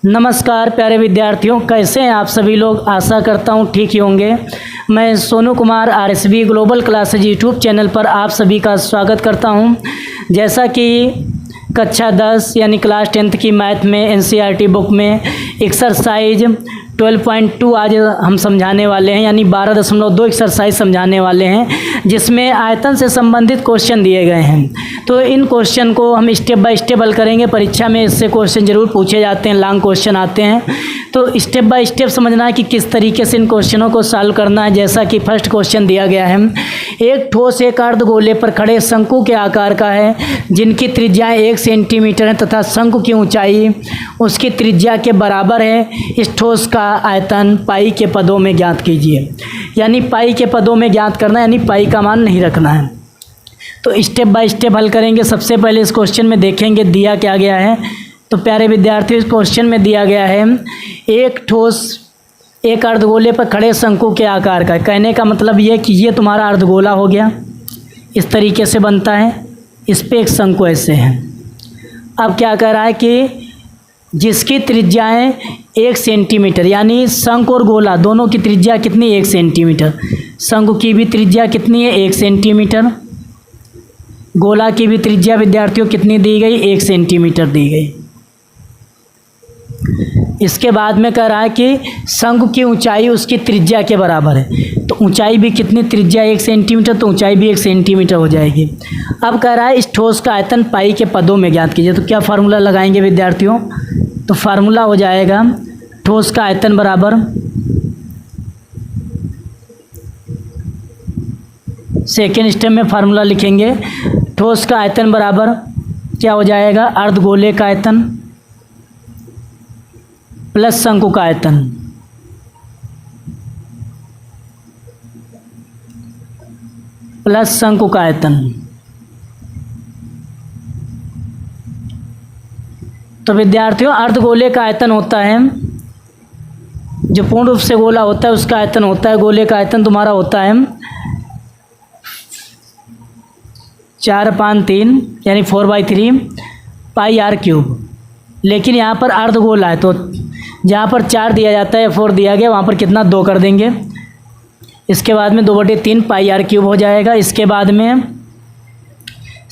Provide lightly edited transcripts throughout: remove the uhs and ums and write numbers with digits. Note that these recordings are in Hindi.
नमस्कार प्यारे विद्यार्थियों, कैसे हैं आप सभी लोग। आशा करता हूं ठीक ही होंगे। मैं Sonu Kumar RSB global classes YouTube channel पर आप सभी का स्वागत करता हूं। जैसा कि कक्षा 10 यानी क्लास 10th की मैथ में एनसीईआरटी बुक में एक्सरसाइज 12.2 आज हम समझाने वाले हैं, यानी 12.2 एक्सरसाइज समझाने वाले हैं, जिसमें आयतन से संबंधित क्वेश्चन दिए गए हैं। तो इन क्वेश्चन को हम स्टेप बाय स्टेप हल करेंगे। परीक्षा में इससे क्वेश्चन ज़रूर पूछे जाते हैं, लॉन्ग क्वेश्चन आते हैं। तो स्टेप बाय स्टेप समझना है कि किस तरीके से इन क्वेश्चनों को सॉल्व करना है। जैसा कि फर्स्ट क्वेश्चन दिया गया है, एक ठोस एक अर्धगोले पर खड़े शंकु के आकार का है, जिनकी त्रिज्याएँ 1 सेंटीमीटर है तथा शंकु की ऊंचाई उसकी त्रिज्या के बराबर है। इस ठोस का आयतन पाई के पदों में ज्ञात कीजिए। यानी पाई के पदों में ज्ञात करना, यानी पाई का मान नहीं रखना है। तो स्टेप बाय स्टेप हल करेंगे। सबसे पहले इस क्वेश्चन में देखेंगे दिया क्या गया है। तो प्यारे विद्यार्थियों, इस क्वेश्चन में दिया गया है एक ठोस एक अर्धगोले पर खड़े शंकु के आकार का। कहने का मतलब ये कि ये तुम्हारा अर्धगोला हो गया, इस तरीके से बनता है, इस पे एक शंकु ऐसे है। अब क्या कह रहा है कि जिसकी त्रिज्याएँ 1 सेंटीमीटर, यानी शंकु और गोला दोनों की त्रिज्या कितनी, 1 सेंटीमीटर। शंकु की भी त्रिज्या कितनी है, 1 सेंटीमीटर। गोला की भी त्रिज्या विद्यार्थियों कितनी दी गई, 1 सेंटीमीटर दी गई। इसके बाद में कह रहा है कि शंकु की ऊंचाई उसकी त्रिज्या के बराबर है। तो ऊंचाई भी कितनी, त्रिज्या 1 सेंटीमीटर, तो ऊंचाई भी 1 सेंटीमीटर हो जाएगी। अब कह रहा है इस ठोस का आयतन पाई के पदों में ज्ञात कीजिए। तो क्या फार्मूला लगाएंगे विद्यार्थियों। तो फार्मूला हो जाएगा ठोस का आयतन बराबर सेकेंड स्टेप में फार्मूला लिखेंगे। ठोस का आयतन बराबर क्या हो जाएगा, अर्धगोले का आयतन प्लस शंकु का आयतन प्लस शंकु का आयतन। तो विद्यार्थियों, अर्धगोले का आयतन होता है, जो पूर्ण रूप से गोला होता है उसका आयतन होता है, गोले का आयतन तुम्हारा होता है 4/3 यानी 4/3 पाई आर क्यूब। लेकिन यहाँ पर अर्धगोला है, तो जहाँ पर 4 दिया जाता है, 4 दिया गया, वहाँ पर कितना 2 कर देंगे। इसके बाद में 2/3 पाई आर क्यूब हो जाएगा। इसके बाद में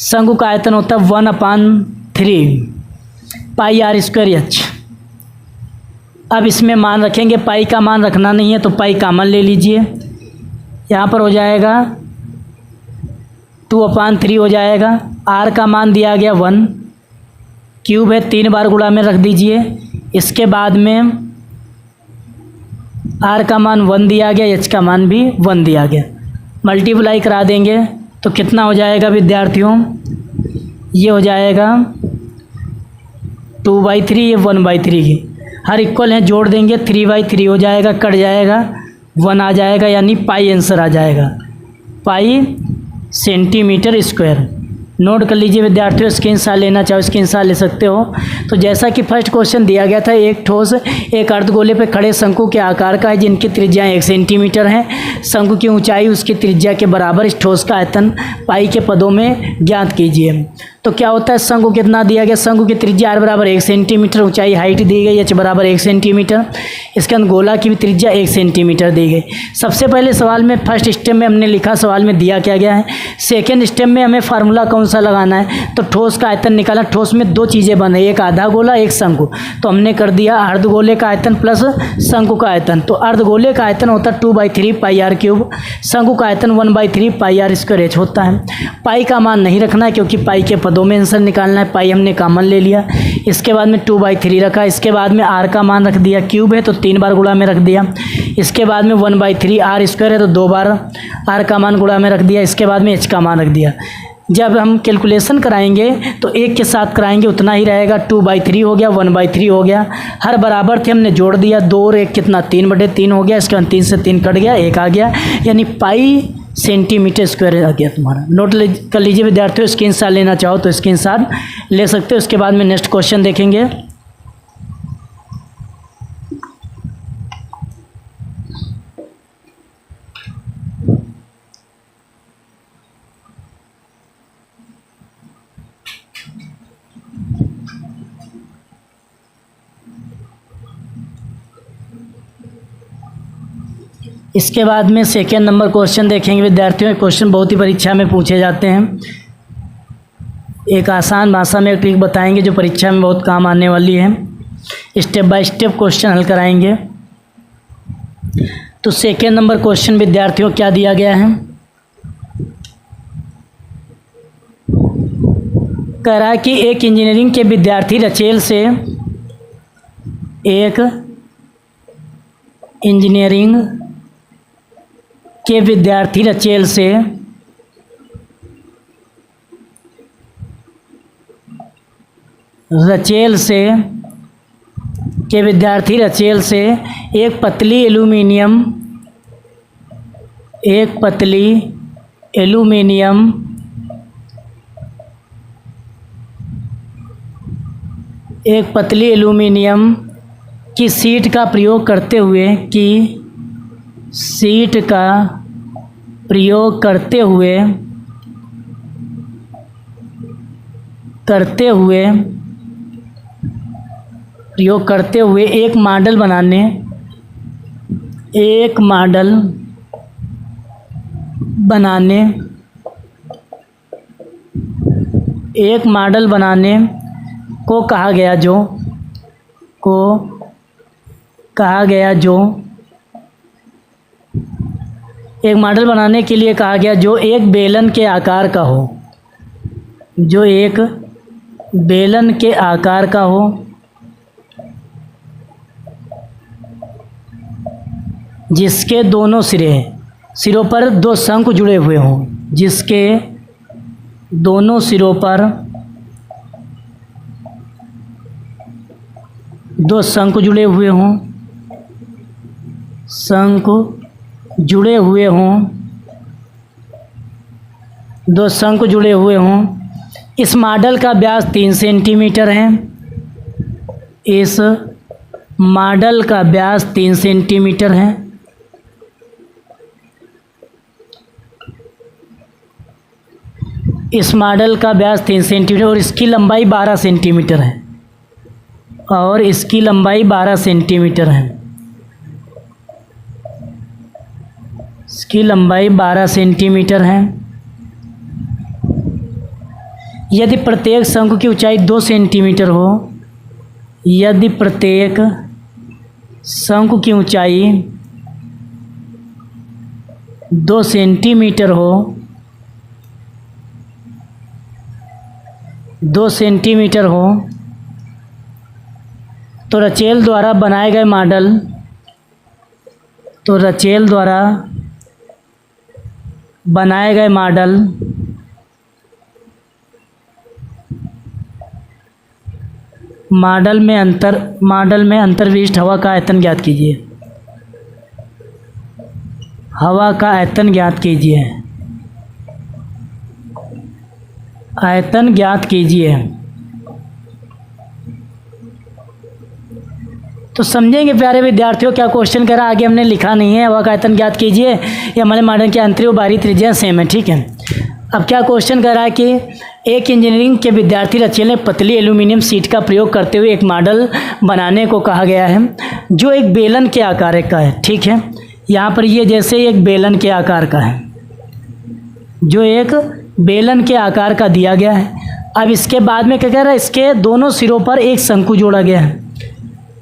शंकु का आयतन होता है 1/3 पाई आर स्क्वायर एच। अब इसमें मान रखेंगे, पाई का मान रखना नहीं है तो पाई कॉमन ले लीजिए। यहाँ पर हो जाएगा 2/3 हो जाएगा। आर का मान दिया गया 1, क्यूब है 3 बार गुणा में रख दीजिए। इसके बाद में आर का मान 1 दिया गया, एच का मान भी 1 दिया गया। मल्टीप्लाई करा देंगे तो कितना हो जाएगा विद्यार्थियों, ये हो जाएगा 2/3, ये 1/3 की हर इक्वल है, जोड़ देंगे 3/3 हो जाएगा, कट जाएगा 1 आ जाएगा, यानी पाई आंसर आ जाएगा, पाई सेंटीमीटर स्क्वायर। नोट कर लीजिए विद्यार्थियों, स्क्रीनशॉट लेना चाहो स्क्रीनशॉट ले सकते हो। तो जैसा कि फर्स्ट क्वेश्चन दिया गया था, एक ठोस एक अर्धगोले पर खड़े शंकु के आकार का है, जिनकी त्रिज्या 1 सेंटीमीटर है। शंकु की ऊंचाई उसकी त्रिज्या के बराबर। इस ठोस का आयतन पाई के पदों में ज्ञात कीजिए। तो क्या होता है, शंकु कितना दिया गया, शंकु की त्रिज्या आर बराबर 1 सेंटीमीटर, ऊंचाई हाइट दी गई एच बराबर 1 सेंटीमीटर। इसके अंदर गोला की भी त्रिज्या 1 सेंटीमीटर दी गई। सबसे पहले सवाल में फर्स्ट स्टेप में हमने लिखा, सवाल में दिया क्या गया है। सेकेंड स्टेप में हमें फार्मूला कौन सा लगाना है, तो ठोस का आयतन निकाला। ठोस में 2 चीज़ें बने, एक आधा गोला एक शंकु। तो हमने कर दिया अर्धगोले का आयतन प्लस शंकु का आयतन। तो अर्धगोले का आयतन होता है 2/3 पाई आर क्यूब, शंकु का आयतन 1/3 पाई आर स्क्वायर एच होता है। पाई का मान नहीं रखना है, क्योंकि पाई के पदों में आंसर निकालना है। पाई हमने कॉमन ले लिया। इसके बाद में 2/3 रखा। इसके बाद में आर का मान रख दिया, क्यूब है तो 3 बार गुणा में रख दिया। इसके बाद में 1/3 आर स्क्वायर है तो 2 बार आर का मान गुणा में रख दिया। इसके बाद में एच का मान रख दिया। जब हम कैलकुलेशन कराएंगे तो एक के साथ कराएंगे उतना ही रहेगा। 2/3 हो गया, 1/3 हो गया, हर बराबर थे, हमने जोड़ दिया। 2 और 1 कितना, 3/3 हो गया। इसके बाद 3 से 3 कट गया, 1 आ गया, यानी पाई सेंटीमीटर स्क्वायर आ गया तुम्हारा। नोट कर लीजिए विद्यार्थियों, स्क्रीनशॉट लेना चाहो तो स्क्रीनशॉट ले सकते हो। उसके बाद में नेक्स्ट क्वेश्चन देखेंगे। इसके बाद में सेकेंड नंबर क्वेश्चन देखेंगे विद्यार्थियों। क्वेश्चन बहुत ही परीक्षा में पूछे जाते हैं। एक आसान भाषा में एक ट्रिक बताएंगे जो परीक्षा में बहुत काम आने वाली है। स्टेप बाय स्टेप क्वेश्चन हल कराएंगे। तो सेकेंड नंबर क्वेश्चन विद्यार्थियों क्या दिया गया है, कह रहा है कि एक इंजीनियरिंग के विद्यार्थी रचेल से एक इंजीनियरिंग के विद्यार्थी रचेल से रचेल एक पतली एल्यूमीनियम की शीट का प्रयोग करते हुए एक मॉडल बनाने को कहा गया जो एक मॉडल बनाने के लिए कहा गया जो एक बेलन के आकार का हो, जिसके दोनों सिरों पर दो शंकु जुड़े हुए हों, दो शंकु जुड़े हुए हों। इस मॉडल का व्यास 3 सेंटीमीटर है। इस मॉडल का व्यास 3 सेंटीमीटर है। इस मॉडल का व्यास 3 सेंटीमीटर और इसकी लंबाई 12 सेंटीमीटर है। यदि प्रत्येक शंकु की ऊंचाई 2 सेंटीमीटर हो, यदि प्रत्येक शंकु की ऊंचाई 2 सेंटीमीटर हो, 2 सेंटीमीटर हो, तो रचेल द्वारा बनाए गए मॉडल में अंतर्विष्ट हवा का आयतन ज्ञात कीजिए। आयतन ज्ञात कीजिए। तो समझेंगे प्यारे विद्यार्थियों क्या क्वेश्चन करा, आगे हमने लिखा नहीं है। हवा का आयतन ज्ञात कीजिए। ये हमारे मॉडल की आंतरिक और बाहरी त्रिज्या सेम है, ठीक है। अब क्या क्वेश्चन कर रहा है कि एक इंजीनियरिंग के विद्यार्थी रचेल ने पतली एल्यूमिनियम शीट का प्रयोग करते हुए एक मॉडल बनाने को कहा गया है जो एक बेलन के आकार का है, ठीक है। यहाँ पर ये जैसे एक बेलन के आकार का है, जो एक बेलन के आकार का दिया गया है। अब इसके बाद में क्या कह रहा है, इसके दोनों सिरों पर एक शंकु जोड़ा गया है,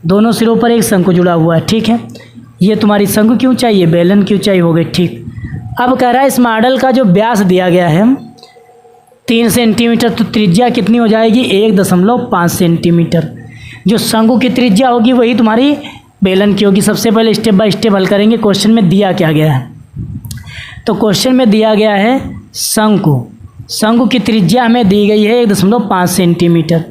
दोनों सिरों पर एक शंकु जुड़ा हुआ है, ठीक है। ये तुम्हारी शंकु की ऊंचाई, ये बेलन की ऊंचाई हो गई, ठीक। अब कह रहा है इस मॉडल का जो व्यास दिया गया है 3 सेंटीमीटर, तो त्रिज्या कितनी हो जाएगी 1.5 सेंटीमीटर। जो शंकु की त्रिज्या होगी वही तुम्हारी बेलन की होगी। सबसे पहले स्टेप बाय स्टेप हल करेंगे। क्वेश्चन में दिया क्या गया है, तो क्वेश्चन में दिया गया है शंकु की त्रिज्या हमें दी गई है 1.5 सेंटीमीटर।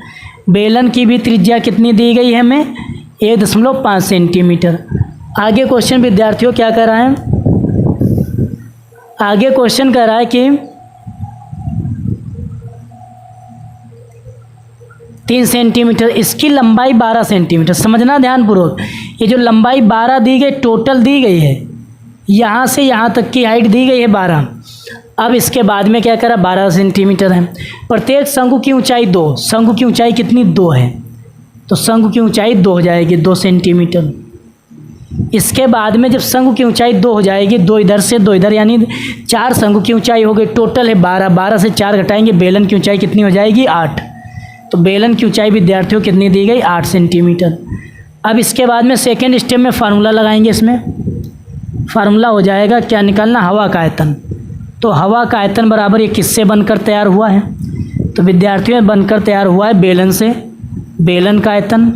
बेलन की भी त्रिज्या कितनी दी गई है हमें 1.5 सेंटीमीटर। आगे क्वेश्चन विद्यार्थियों क्या कर रहा है, आगे क्वेश्चन कर रहा है कि 3 सेंटीमीटर, इसकी लंबाई 12 सेंटीमीटर। समझना ध्यानपूर्वक, ये जो लंबाई 12 दी गई, टोटल दी गई है, यहाँ से यहाँ तक की हाइट दी गई है 12। अब इसके बाद में क्या करा, 12 सेंटीमीटर है। प्रत्येक शंकु की ऊंचाई 2, शंकु की ऊंचाई कितनी 2 है, तो शंकु की ऊंचाई 2 हो जाएगी 2 सेंटीमीटर। इसके बाद में जब शंकु की ऊंचाई 2 हो जाएगी, 2 इधर से 2 इधर, यानी 4 शंकु की ऊंचाई हो गई। टोटल है 12, 12 से 4 घटाएंगे, बेलन की ऊंचाई कितनी हो जाएगी 8। तो बेलन की ऊंचाई विद्यार्थियों कितनी दी गई 8 सेंटीमीटर। अब इसके बाद में सेकेंड स्टेप में फार्मूला लगाएंगे। इसमें फार्मूला हो जाएगा क्या निकालना, हवा का आयतन। तो हवा का आयतन बराबर ये किससे बनकर तैयार हुआ है, तो विद्यार्थियों बनकर तैयार हुआ है बेलन से। बेलन का आयतन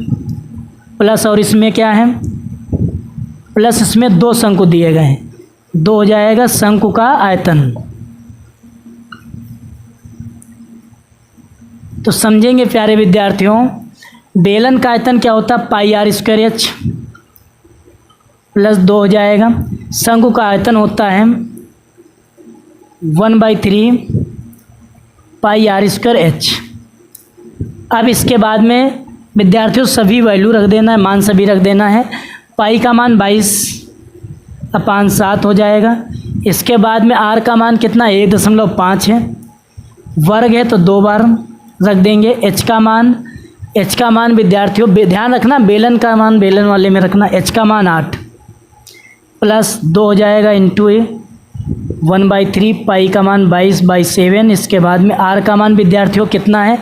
प्लस, और इसमें क्या है प्लस, इसमें 2 शंकु दिए गए हैं, 2 हो जाएगा शंकु का आयतन। तो समझेंगे प्यारे विद्यार्थियों, बेलन का आयतन क्या होता है पाई आर स्क्वायर एच प्लस 2 हो जाएगा। शंकु का आयतन होता है 1/3 पाई आर स्क्वायर एच। अब इसके बाद में विद्यार्थियों सभी वैल्यू रख देना है, मान सभी रख देना है। पाई का मान 22/7 हो जाएगा। इसके बाद में आर का मान कितना 1.5 है, वर्ग है तो 2 बार रख देंगे। एच का मान विद्यार्थियों ध्यान रखना, बेलन का मान बेलन वाले में रखना। एच का मान 8 प्लस 2 हो जाएगा इंटू 1/3, पाई का मान 22/7। इसके बाद में आर का मान विद्यार्थियों कितना है,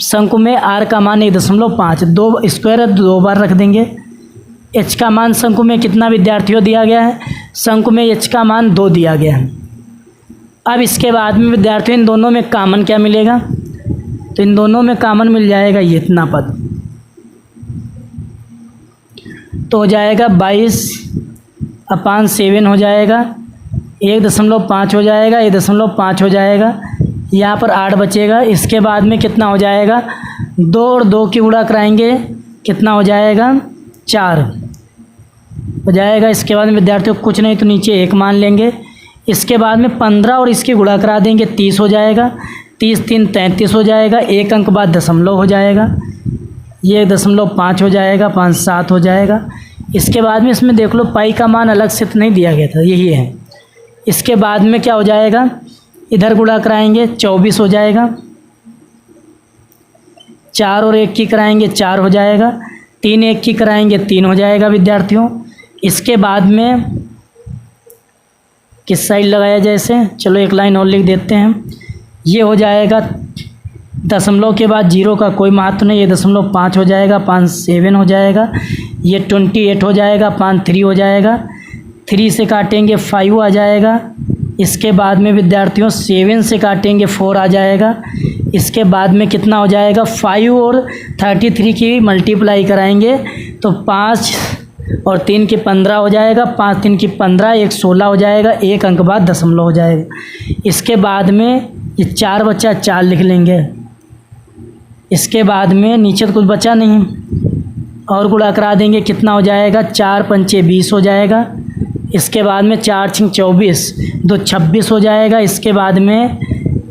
शंकु में आर का मान 1.5, 2 स्क्वायर है 2 बार रख देंगे। एच का मान शंकु में कितना विद्यार्थियों दिया गया है, शंकु में एच का मान 2 दिया गया है। अब इसके बाद में विद्यार्थियों इन दोनों में कॉमन क्या मिलेगा, तो इन दोनों में कॉमन मिल जाएगा ये इतना पद, तो हो जाएगा 22/7 हो जाएगा, 1.5 हो जाएगा, 1.5 हो जाएगा, यहाँ पर 8 बचेगा। इसके बाद में कितना हो जाएगा, 2 और 2 की गुणा कराएंगे, कितना हो जाएगा 4 हो जाएगा। इसके बाद में विद्यार्थियों कुछ नहीं तो नीचे 1 मान लेंगे। इसके बाद में 15 और इसकी गुणा करा देंगे, 30 हो जाएगा, 30 3 33 हो जाएगा, 1 अंक बाद दशमलव हो जाएगा, ये 0.5 हो जाएगा, 5 7 हो जाएगा। इसके बाद में इसमें देख लो पाई का मान अलग से तो नहीं दिया गया था, यही है। इसके बाद में क्या हो जाएगा, इधर गुणा कराएंगे 24 हो जाएगा, 4 और 1 की कराएंगे 4 हो जाएगा, 3 1 की कराएंगे 3 हो जाएगा विद्यार्थियों। इसके बाद में किस साइड लगाया जाए इसे, चलो एक लाइन और लिख देते हैं। ये हो जाएगा दशमलव के बाद 0 का कोई महत्व नहीं, ये 0.5 हो जाएगा, 5 7 हो जाएगा, ये 28 हो जाएगा, 5 3 हो जाएगा, 3 से काटेंगे 5 आ जाएगा। इसके बाद में विद्यार्थियों 7 से काटेंगे 4 आ जाएगा। इसके बाद में कितना हो जाएगा, 5 और 33 की मल्टीप्लाई कराएंगे तो 5 और 3 की 15 हो जाएगा, 5 3 की 15, 1 16 हो जाएगा, 1 अंक बाद दशमलव हो जाएगा। इसके बाद में ये 4 बचा, 4 लिख लेंगे। इसके बाद में नीचे तो कुछ बचा नहीं और गुणा करा देंगे, कितना हो जाएगा 4 5 20 हो जाएगा। इसके बाद में 4 6 24, 2 26 हो जाएगा। इसके बाद में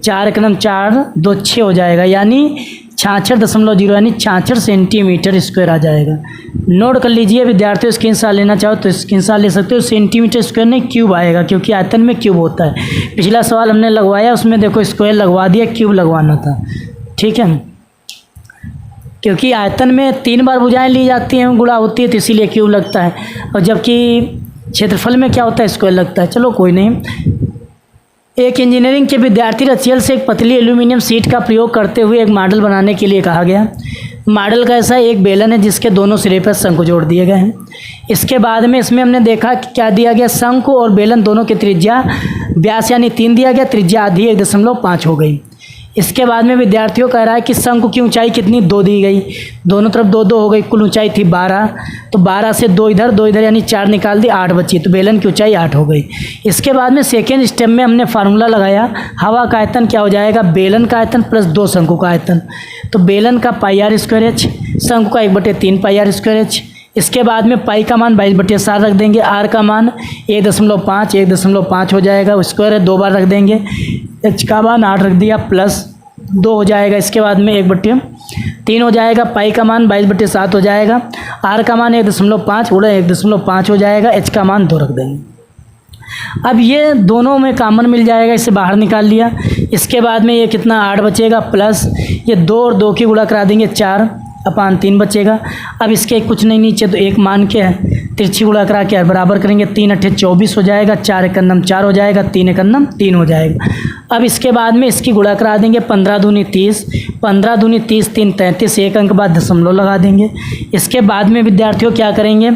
4 कदम 4 2 6 हो जाएगा, यानी 66.0 यानी 66 सेंटीमीटर स्क्वायर आ जाएगा। नोट कर लीजिए विद्यार्थियों, स्क्रीनशॉट लेना चाहो तो स्क्रीनशॉट ले सकते हो। सेंटीमीटर स्क्वायर नहीं क्यूब आएगा, क्योंकि आयतन में क्यूब होता है। पिछला सवाल हमने लगवाया उसमें देखो स्क्वायर लगवा दिया, क्यूब लगवाना था, ठीक है। क्योंकि आयतन में 3 बार भुजाएं ली जाती हैं, गुणा होती है, तो इसीलिए क्यूब लगता है। और जबकि क्षेत्रफल में क्या होता है, स्क्वायर लगता है। चलो कोई नहीं। एक इंजीनियरिंग के विद्यार्थी रचियल से एक पतली एल्यूमिनियम शीट का प्रयोग करते हुए एक मॉडल बनाने के लिए कहा गया। मॉडल का ऐसा एक बेलन है जिसके दोनों सिरे पर शंकु जोड़ दिए गए हैं। इसके बाद में इसमें हमने देखा कि क्या दिया गया, शंकु और बेलन दोनों की त्रिज्या व्यास यानी 3 दिया गया, त्रिज्या आधी 1.5 हो गई। इसके बाद में विद्यार्थियों कह रहा है कि शंकु की ऊंचाई कितनी 2 दी गई, दोनों तरफ 2 2 हो गई, कुल ऊंचाई थी 12, तो 12 से 2 इधर यानी 4 निकाल दी, 8 बची, तो बेलन की ऊंचाई 8 हो गई। इसके बाद में सेकेंड स्टेप में हमने फार्मूला लगाया, हवा का आयतन क्या हो जाएगा, बेलन का आयतन प्लस 2 शंकु का आयतन। तो बेलन का पाई आर स्क्वायर एच, शंकु का 1/3 पाई आर स्क्वायर एच। इसके बाद में पाई का मान 22/7 रख देंगे, आर का मान 1.5 हो जाएगा, स्क्वायर है 2 बार रख देंगे। एच का मान 8 रख दिया प्लस 2 हो जाएगा। इसके बाद में 1/3 हो जाएगा, पाई का मान 22/7 हो जाएगा, आर का मान 1.5 गुणा 1.5 हो जाएगा, एच का मान 2 रख देंगे। अब ये दोनों में कॉमन मिल जाएगा, इसे बाहर निकाल लिया। इसके बाद में ये कितना 8 बचेगा प्लस ये 2 और 2 की गुणा करा देंगे 4, अपान 3 बचेगा। अब इसके कुछ नहीं नीचे तो 1 मान के है, तिरछी गुणा करा के बराबर करेंगे, 3 अट्ठे 24 हो जाएगा, 4 एकन्नम 4 हो जाएगा, 3 एकन्नम 3 हो जाएगा। अब इसके बाद में इसकी गुणा करा देंगे, 15 दूनी 30, 15 दूनी 30, 3 33, 1 अंक बाद दशमलव लगा देंगे। इसके बाद में विद्यार्थियों क्या करेंगे,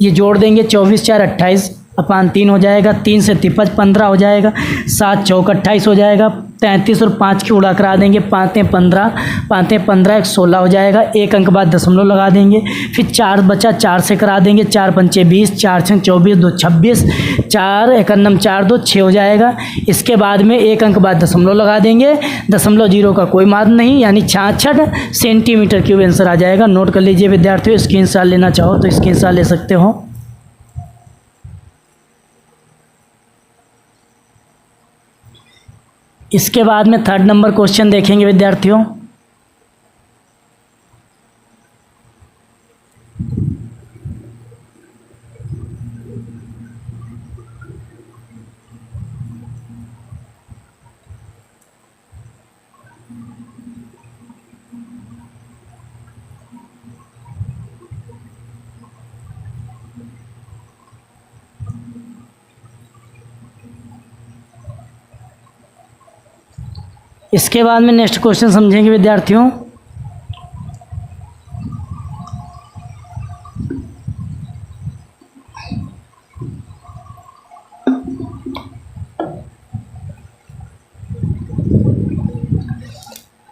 ये जोड़ देंगे, 24 4 28 अपान 3 हो जाएगा, 3 से 53 15 हो जाएगा, 7 चौक 28 हो जाएगा, 33 और 5 की उड़ा करा देंगे, 5 15, 5 15 1 16 हो जाएगा, 1 अंक बाद दशमलव लगा देंगे। फिर 4 बचा, 4 से करा देंगे, 4 पंचे 20, 4 छंग 24, 2 26, 4 एकन्नम 4 2 6 हो जाएगा। इसके बाद में 1 अंक बाद दशमलव लगा देंगे, दशमलव जीरो का कोई मान नहीं, यानी 66 सेंटीमीटर क्यूब आंसर आ जाएगा। नोट कर लीजिए विद्यार्थियों, स्क्रीनशॉट लेना चाहो तो स्क्रीनशॉट ले सकते हो। इसके बाद में 3rd नंबर क्वेश्चन देखेंगे विद्यार्थियों। इसके बाद में नेक्स्ट क्वेश्चन समझेंगे विद्यार्थियों।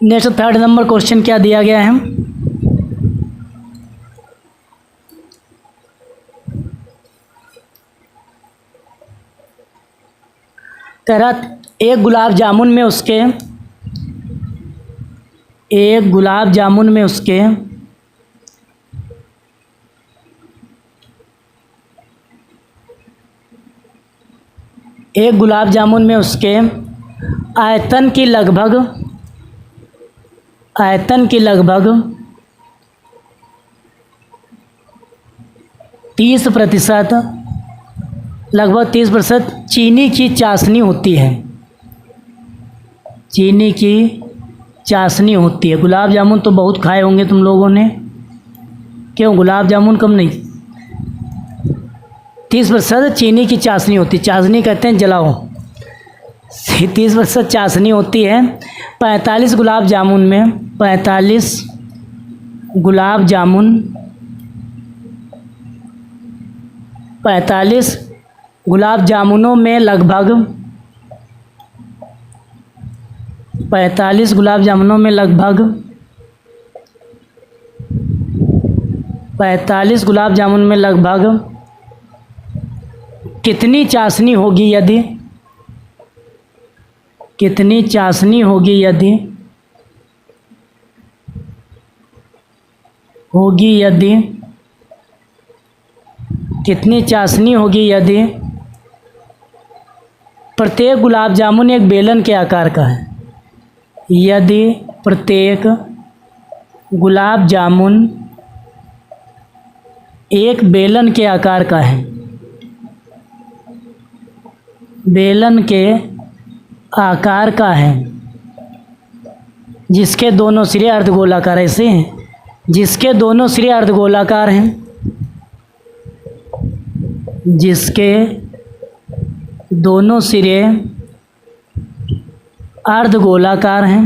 नेक्स्ट 3rd नंबर क्वेश्चन क्या दिया गया है, कह रहा एक गुलाब जामुन में उसके आयतन की लगभग 30% लगभग 30% चीनी की चाशनी होती है। चीनी की चाशनी होती है। गुलाब जामुन तो बहुत खाए होंगे तुम लोगों ने, क्यों गुलाब जामुन कम नहीं, 30% चीनी की चाशनी होती है। चाशनी कहते हैं जलाओ। 30% चाशनी होती है। 45 गुलाब जामुन में 45 गुलाब जामुन 45 गुलाब जामुनों में लगभग 45 गुलाब जामुनों में लगभग 45 गुलाब जामुन में लगभग कितनी चाशनी होगी यदि कितनी चाशनी होगी यदि कितनी चाशनी होगी यदि प्रत्येक गुलाब जामुन एक बेलन के आकार का है। यदि प्रत्येक गुलाब जामुन एक बेलन के आकार का है, बेलन के आकार का है, जिसके दोनों सिरे अर्धगोलाकार ऐसे हैं, जिसके दोनों सिरे अर्धगोलाकार हैं, जिसके दोनों सिरे अर्धगोलाकार हैं,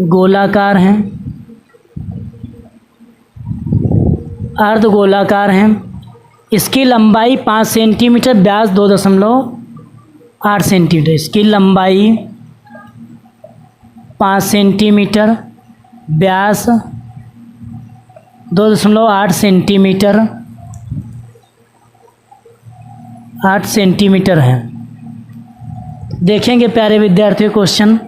गोलाकार हैं, अर्धगोलाकार हैं। इसकी लंबाई 5 सेंटीमीटर, व्यास 2.8 सेंटीमीटर। इसकी लंबाई 5 सेंटीमीटर, व्यास 2.8 सेंटीमीटर 8 सेंटीमीटर है। देखेंगे प्यारे विद्यार्थियों क्वेश्चन।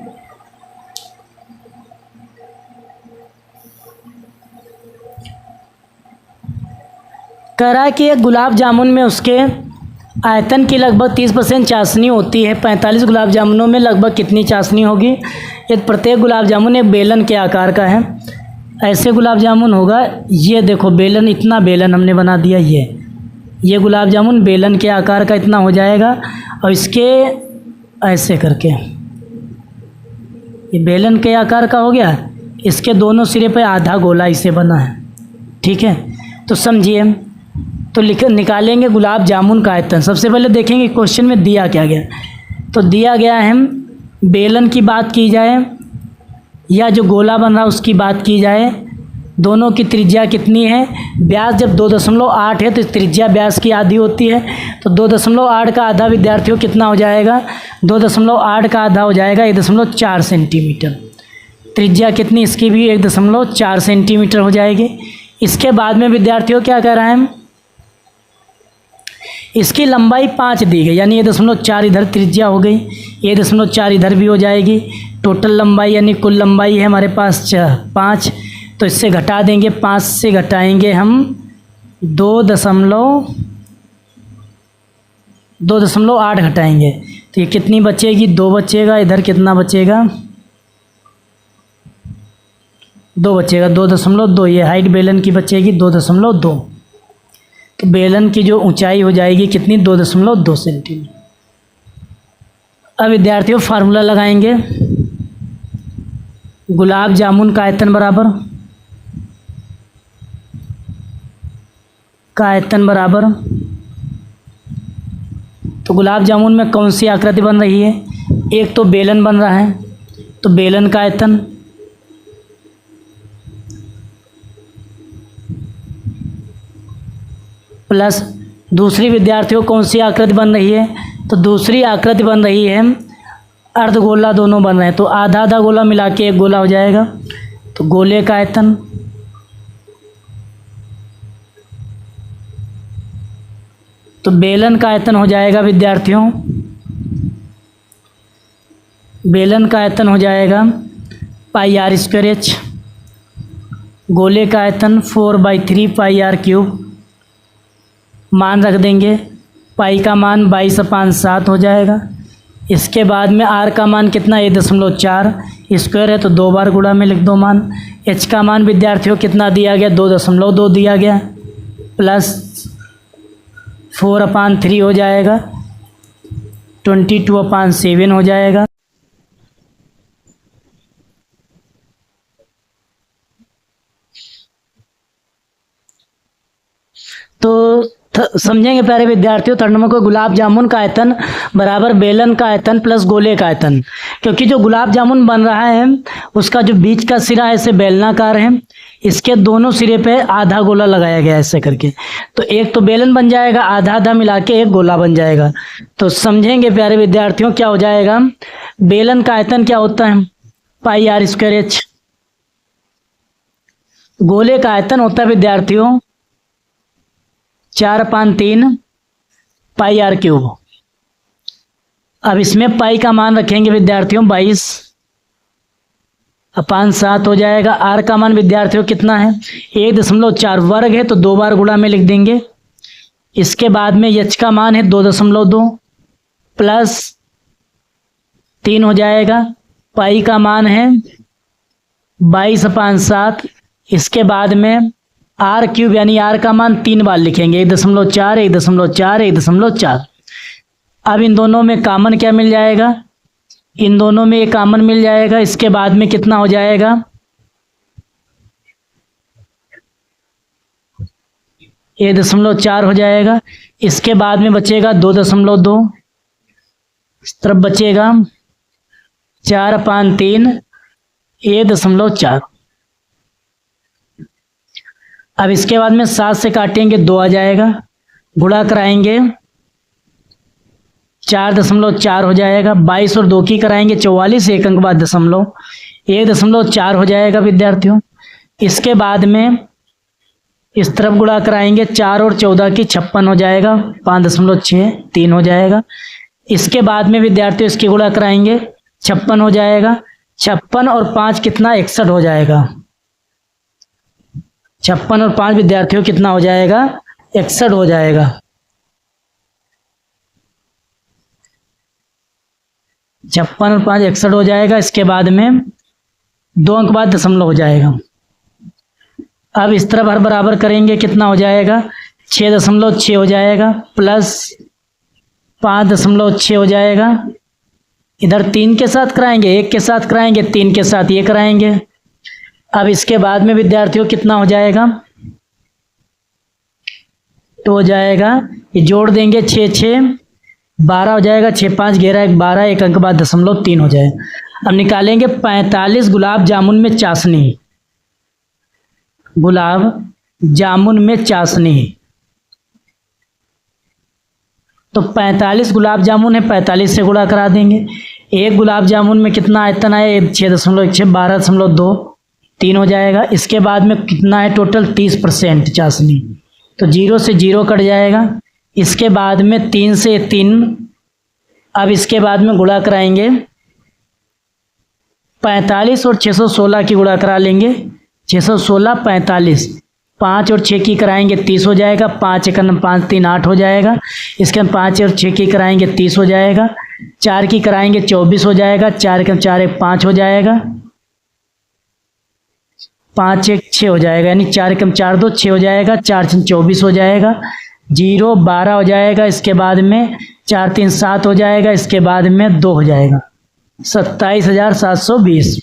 कह रहा है कि एक गुलाब जामुन में उसके आयतन की लगभग 30% चाशनी होती है। 45 गुलाब जामुनों में लगभग कितनी चाशनी होगी? एक प्रत्येक गुलाब जामुन एक बेलन के आकार का है। ऐसे गुलाब जामुन होगा, ये देखो बेलन, इतना बेलन हमने बना दिया। ये गुलाब जामुन बेलन के आकार का इतना हो जाएगा, और इसके ऐसे करके ये बेलन के आकार का हो गया, इसके दोनों सिरे पे आधा गोला इसे बना है, ठीक है। तो समझिए, तो निकालेंगे गुलाब जामुन का आयतन। सबसे पहले देखेंगे क्वेश्चन में दिया क्या गया। तो दिया गया है बेलन की बात की जाए या जो गोला बन रहा है उसकी बात की जाए, दोनों की त्रिज्या कितनी है। व्यास जब 2.8 है तो त्रिज्या व्यास की आधी होती है, तो 2.8 का आधा विद्यार्थियों कितना हो जाएगा, 2.8 का आधा हो जाएगा 1.4 सेंटीमीटर। त्रिज्या कितनी इसकी भी 1.4 सेंटीमीटर हो जाएगी। इसके बाद में विद्यार्थियों क्या कह रहा है, इसकी लंबाई 5 दी गई, यानी 1.4 इधर त्रिज्या हो गई, 1.4 इधर भी हो जाएगी। टोटल लंबाई यानी कुल लंबाई है हमारे पास 5, तो इससे घटा देंगे, 5 से घटाएंगे हम 2.8 घटाएंगे, तो ये कितनी बचेगी, 2 बचेगा। इधर कितना बचेगा, 2 बचेगा, 2.2। ये हाइट बेलन की बचेगी 2.2। तो बेलन की जो ऊंचाई हो जाएगी कितनी, 2.2 सेंटीमीटर। अब विद्यार्थियों फार्मूला लगाएंगे। गुलाब जामुन का आयतन बराबर तो गुलाब जामुन में कौन सी आकृति बन रही है, एक तो बेलन बन रहा है, तो बेलन का आयतन प्लस दूसरी विद्यार्थियों कौन सी आकृति बन रही है, तो दूसरी आकृति बन रही है अर्धगोला, दोनों बन रहे हैं, तो आधा आधा गोला मिला के एक गोला हो जाएगा। तो गोले का आयतन तो बेलन का आयतन हो जाएगा विद्यार्थियों, बेलन का आयतन हो जाएगा πr²h। गोले का आयतन 4/3 πr³। मान रख देंगे, पाई का मान 22/7 हो जाएगा। इसके बाद में आर का मान कितना, 1.4 स्क्वायर है तो 2 बार गुणा में लिख दो मान। एच का मान विद्यार्थियों कितना दिया गया, 2.2 दिया गया, प्लस 4/3 हो जाएगा, 22/7 हो जाएगा। तो समझेंगे प्यारे विद्यार्थियों, थर्ड नंबर को गुलाब जामुन का आयतन बराबर बेलन का आयतन प्लस गोले का आयतन। क्योंकि जो गुलाब जामुन बन रहा है उसका जो बीच का सिरा है इसे बेलनाकार है, इसके दोनों सिरे पे आधा गोला लगाया गया है ऐसे करके, तो एक तो बेलन बन जाएगा, आधा आधा मिला के एक गोला बन जाएगा। तो समझेंगे प्यारे विद्यार्थियों क्या हो जाएगा, बेलन का आयतन क्या होता है, πr²h। गोले का आयतन होता है विद्यार्थियों 4/3 πr³। अब इसमें पाई का मान रखेंगे विद्यार्थियों 22/7 हो जाएगा। आर का मान विद्यार्थियों कितना है, 1.4 वर्ग है तो 2 बार गुणा में लिख देंगे। इसके बाद में एच का मान है 2.2 प्लस 3 हो जाएगा। पाई का मान है 22/7। इसके बाद में r³ यानी r का मान 3 बार लिखेंगे, 1.4 1.4 1.4। अब इन दोनों में कॉमन क्या मिल जाएगा, इन दोनों में एक कॉमन मिल जाएगा। इसके बाद में कितना हो जाएगा, 1.4 हो जाएगा। इसके बाद में बचेगा 2.2, इस तरफ बचेगा 4/3 1.4। अब इसके बाद में 7 से काटेंगे 2 आ जाएगा, गुणा कराएंगे 4.4 हो जाएगा। 22 और 2 की कराएंगे 44, एक अंक बाद 1.4 हो जाएगा विद्यार्थियों। इसके बाद में इस तरफ गुणा कराएंगे 4 और 14 की 56 हो जाएगा, 5.63 हो जाएगा। इसके बाद में विद्यार्थियों इसकी गुणा कराएंगे 56 हो जाएगा, 56 और 5 कितना 61 हो जाएगा। 56 और 5 विद्यार्थियों कितना हो जाएगा, 61 हो जाएगा। 56 और 5 61 हो जाएगा। इसके बाद में 2 अंक बाद दशमलव हो जाएगा। अब इस तरफ हर बराबर करेंगे, कितना हो जाएगा 6.6 हो जाएगा, प्लस 5.6 हो जाएगा। इधर 3 के साथ कराएंगे, 1 के साथ कराएंगे, 3 के साथ ये कराएंगे, अब इसके बाद में विद्यार्थियों कितना हो जाएगा, तो हो जाएगा, ये जोड़ देंगे 6 6 12 हो जाएगा, 6 5 11 1 12, एक अंक बाद 0.3 हो जाएगा। अब निकालेंगे 45 गुलाब जामुन में चाशनी, गुलाब जामुन में चाशनी। तो 45 गुलाब जामुन है, 45 से गुणा करा देंगे। एक गुलाब जामुन में कितना आयतन आया, 6.6 12.2 3 हो जाएगा। इसके बाद में कितना है टोटल, 30% चाशनी, तो 0 से 0 कट जाएगा। इसके बाद में 3 से 3, अब इसके बाद में गुणा कराएंगे 45 और 616 की गुणा करा लेंगे, 616 45, 5 और 6 की कराएंगे 30 हो जाएगा, 5 1 5 3 8 हो जाएगा। इसके हम 5 और 6 की कराएंगे 30 हो जाएगा, 4 की कराएंगे 24 हो जाएगा, 4 1 4 1 5 हो जाएगा, 5 1 6 हो जाएगा, यानी 4 1 4 2 6 हो जाएगा, 4 3 24 हो जाएगा, 0 12 हो जाएगा। इसके बाद में 4 3 7 हो जाएगा, इसके बाद में 2 हो जाएगा, 27,720।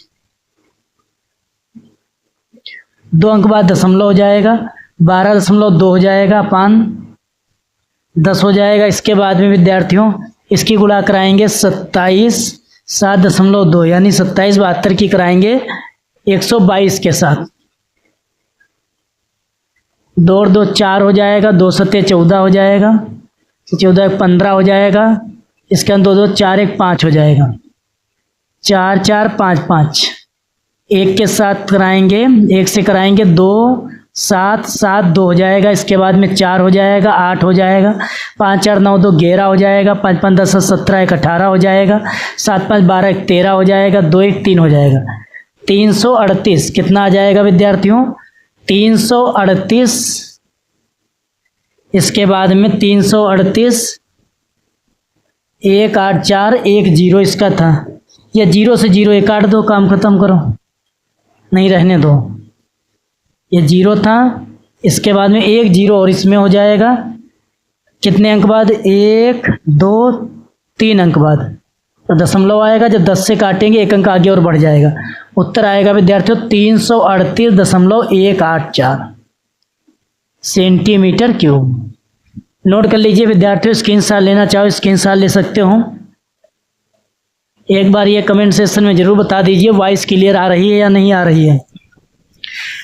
2 अंक बाद दशमलव हो जाएगा, 12.2 हो जाएगा, अपान 10 हो जाएगा। इसके बाद में विद्यार्थियों इसकी गुणा कराएंगे 27 7.2, यानी 27 72 की कराएंगे 122 के साथ, 2 और 2 4 हो जाएगा, 2 सत्ते 14 हो जाएगा, 14 1 15 हो जाएगा। इसके अंदर 2 2 4 1 5 हो जाएगा, 4 4 5 5, एक के साथ कराएंगे, एक से कराएंगे 2 7 7 2 हो जाएगा। इसके बाद में 4 हो जाएगा, 8 हो जाएगा, 5 4 9 2 11 हो जाएगा, 5 5 10 17 1 18 हो जाएगा, 7 5 12 1 13 हो जाएगा, 2 1 3 हो जाएगा, 338 कितना आ जाएगा विद्यार्थियों, 338। इसके बाद में 338, 1 8 4 1 0 इसका था, या 0 से 0 1 काट दो, काम खत्म करो, नहीं रहने दो, ये 0 था। इसके बाद में 1 0 और इसमें हो जाएगा, कितने अंक बाद, 1 2 3 अंक बाद, तो दशमलव आएगा, जब 10 से काटेंगे 1 अंक आगे और बढ़ जाएगा, उत्तर आएगा विद्यार्थियों 338.184 सेंटीमीटर क्यूब। नोट कर लीजिए विद्यार्थियों, स्क्रीनशॉट लेना चाहो स्क्रीनशॉट ले सकते हो। एक बार ये कमेंट सेक्शन में जरूर बता दीजिए वॉइस क्लियर आ रही है या नहीं आ रही है।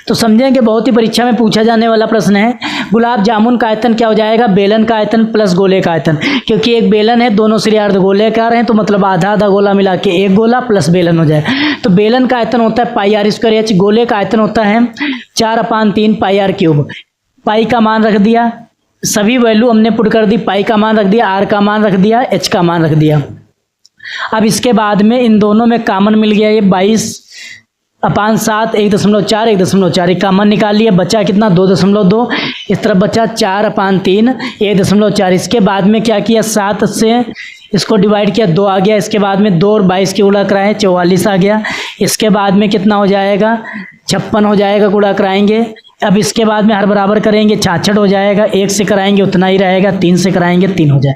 तो समझें कि बहुत ही परीक्षा में पूछा जाने वाला प्रश्न है, गुलाब जामुन का आयतन क्या हो जाएगा, बेलन का आयतन प्लस गोले का आयतन, क्योंकि एक बेलन है, दोनों सिरे अर्ध गोलेकार हैं, तो मतलब आधा आधा गोला मिला के एक गोला प्लस बेलन हो जाए। तो बेलन का आयतन होता है पाई आर स्क्वायर एच, गोले का आयतन होता है 4/3 पाई आर क्यूब। पाई का मान रख दिया, सभी वैल्यू हमने पुट कर दी, पाई का मान रख दिया, आर का मान रख दिया, एच का मान रख दिया। अब इसके बाद में इन दोनों में कॉमन मिल गया, ये 22/7 1.4 1.4 कॉमन निकाल लिया, बचा कितना 2.2, इस तरफ बचा 4/3 1.4। इसके बाद में क्या किया, 7 से इसको डिवाइड किया, 2 आ गया। इसके बाद में 2 और 22 की गुणा कराएं, 44 आ गया। इसके बाद में कितना हो जाएगा, 56 हो जाएगा, गुणा कराएंगे। अब इसके बाद में हर बराबर करेंगे, 66 हो जाएगा, 1 से कराएंगे उतना ही रहेगा, 3 से कराएंगे 3 हो जाए।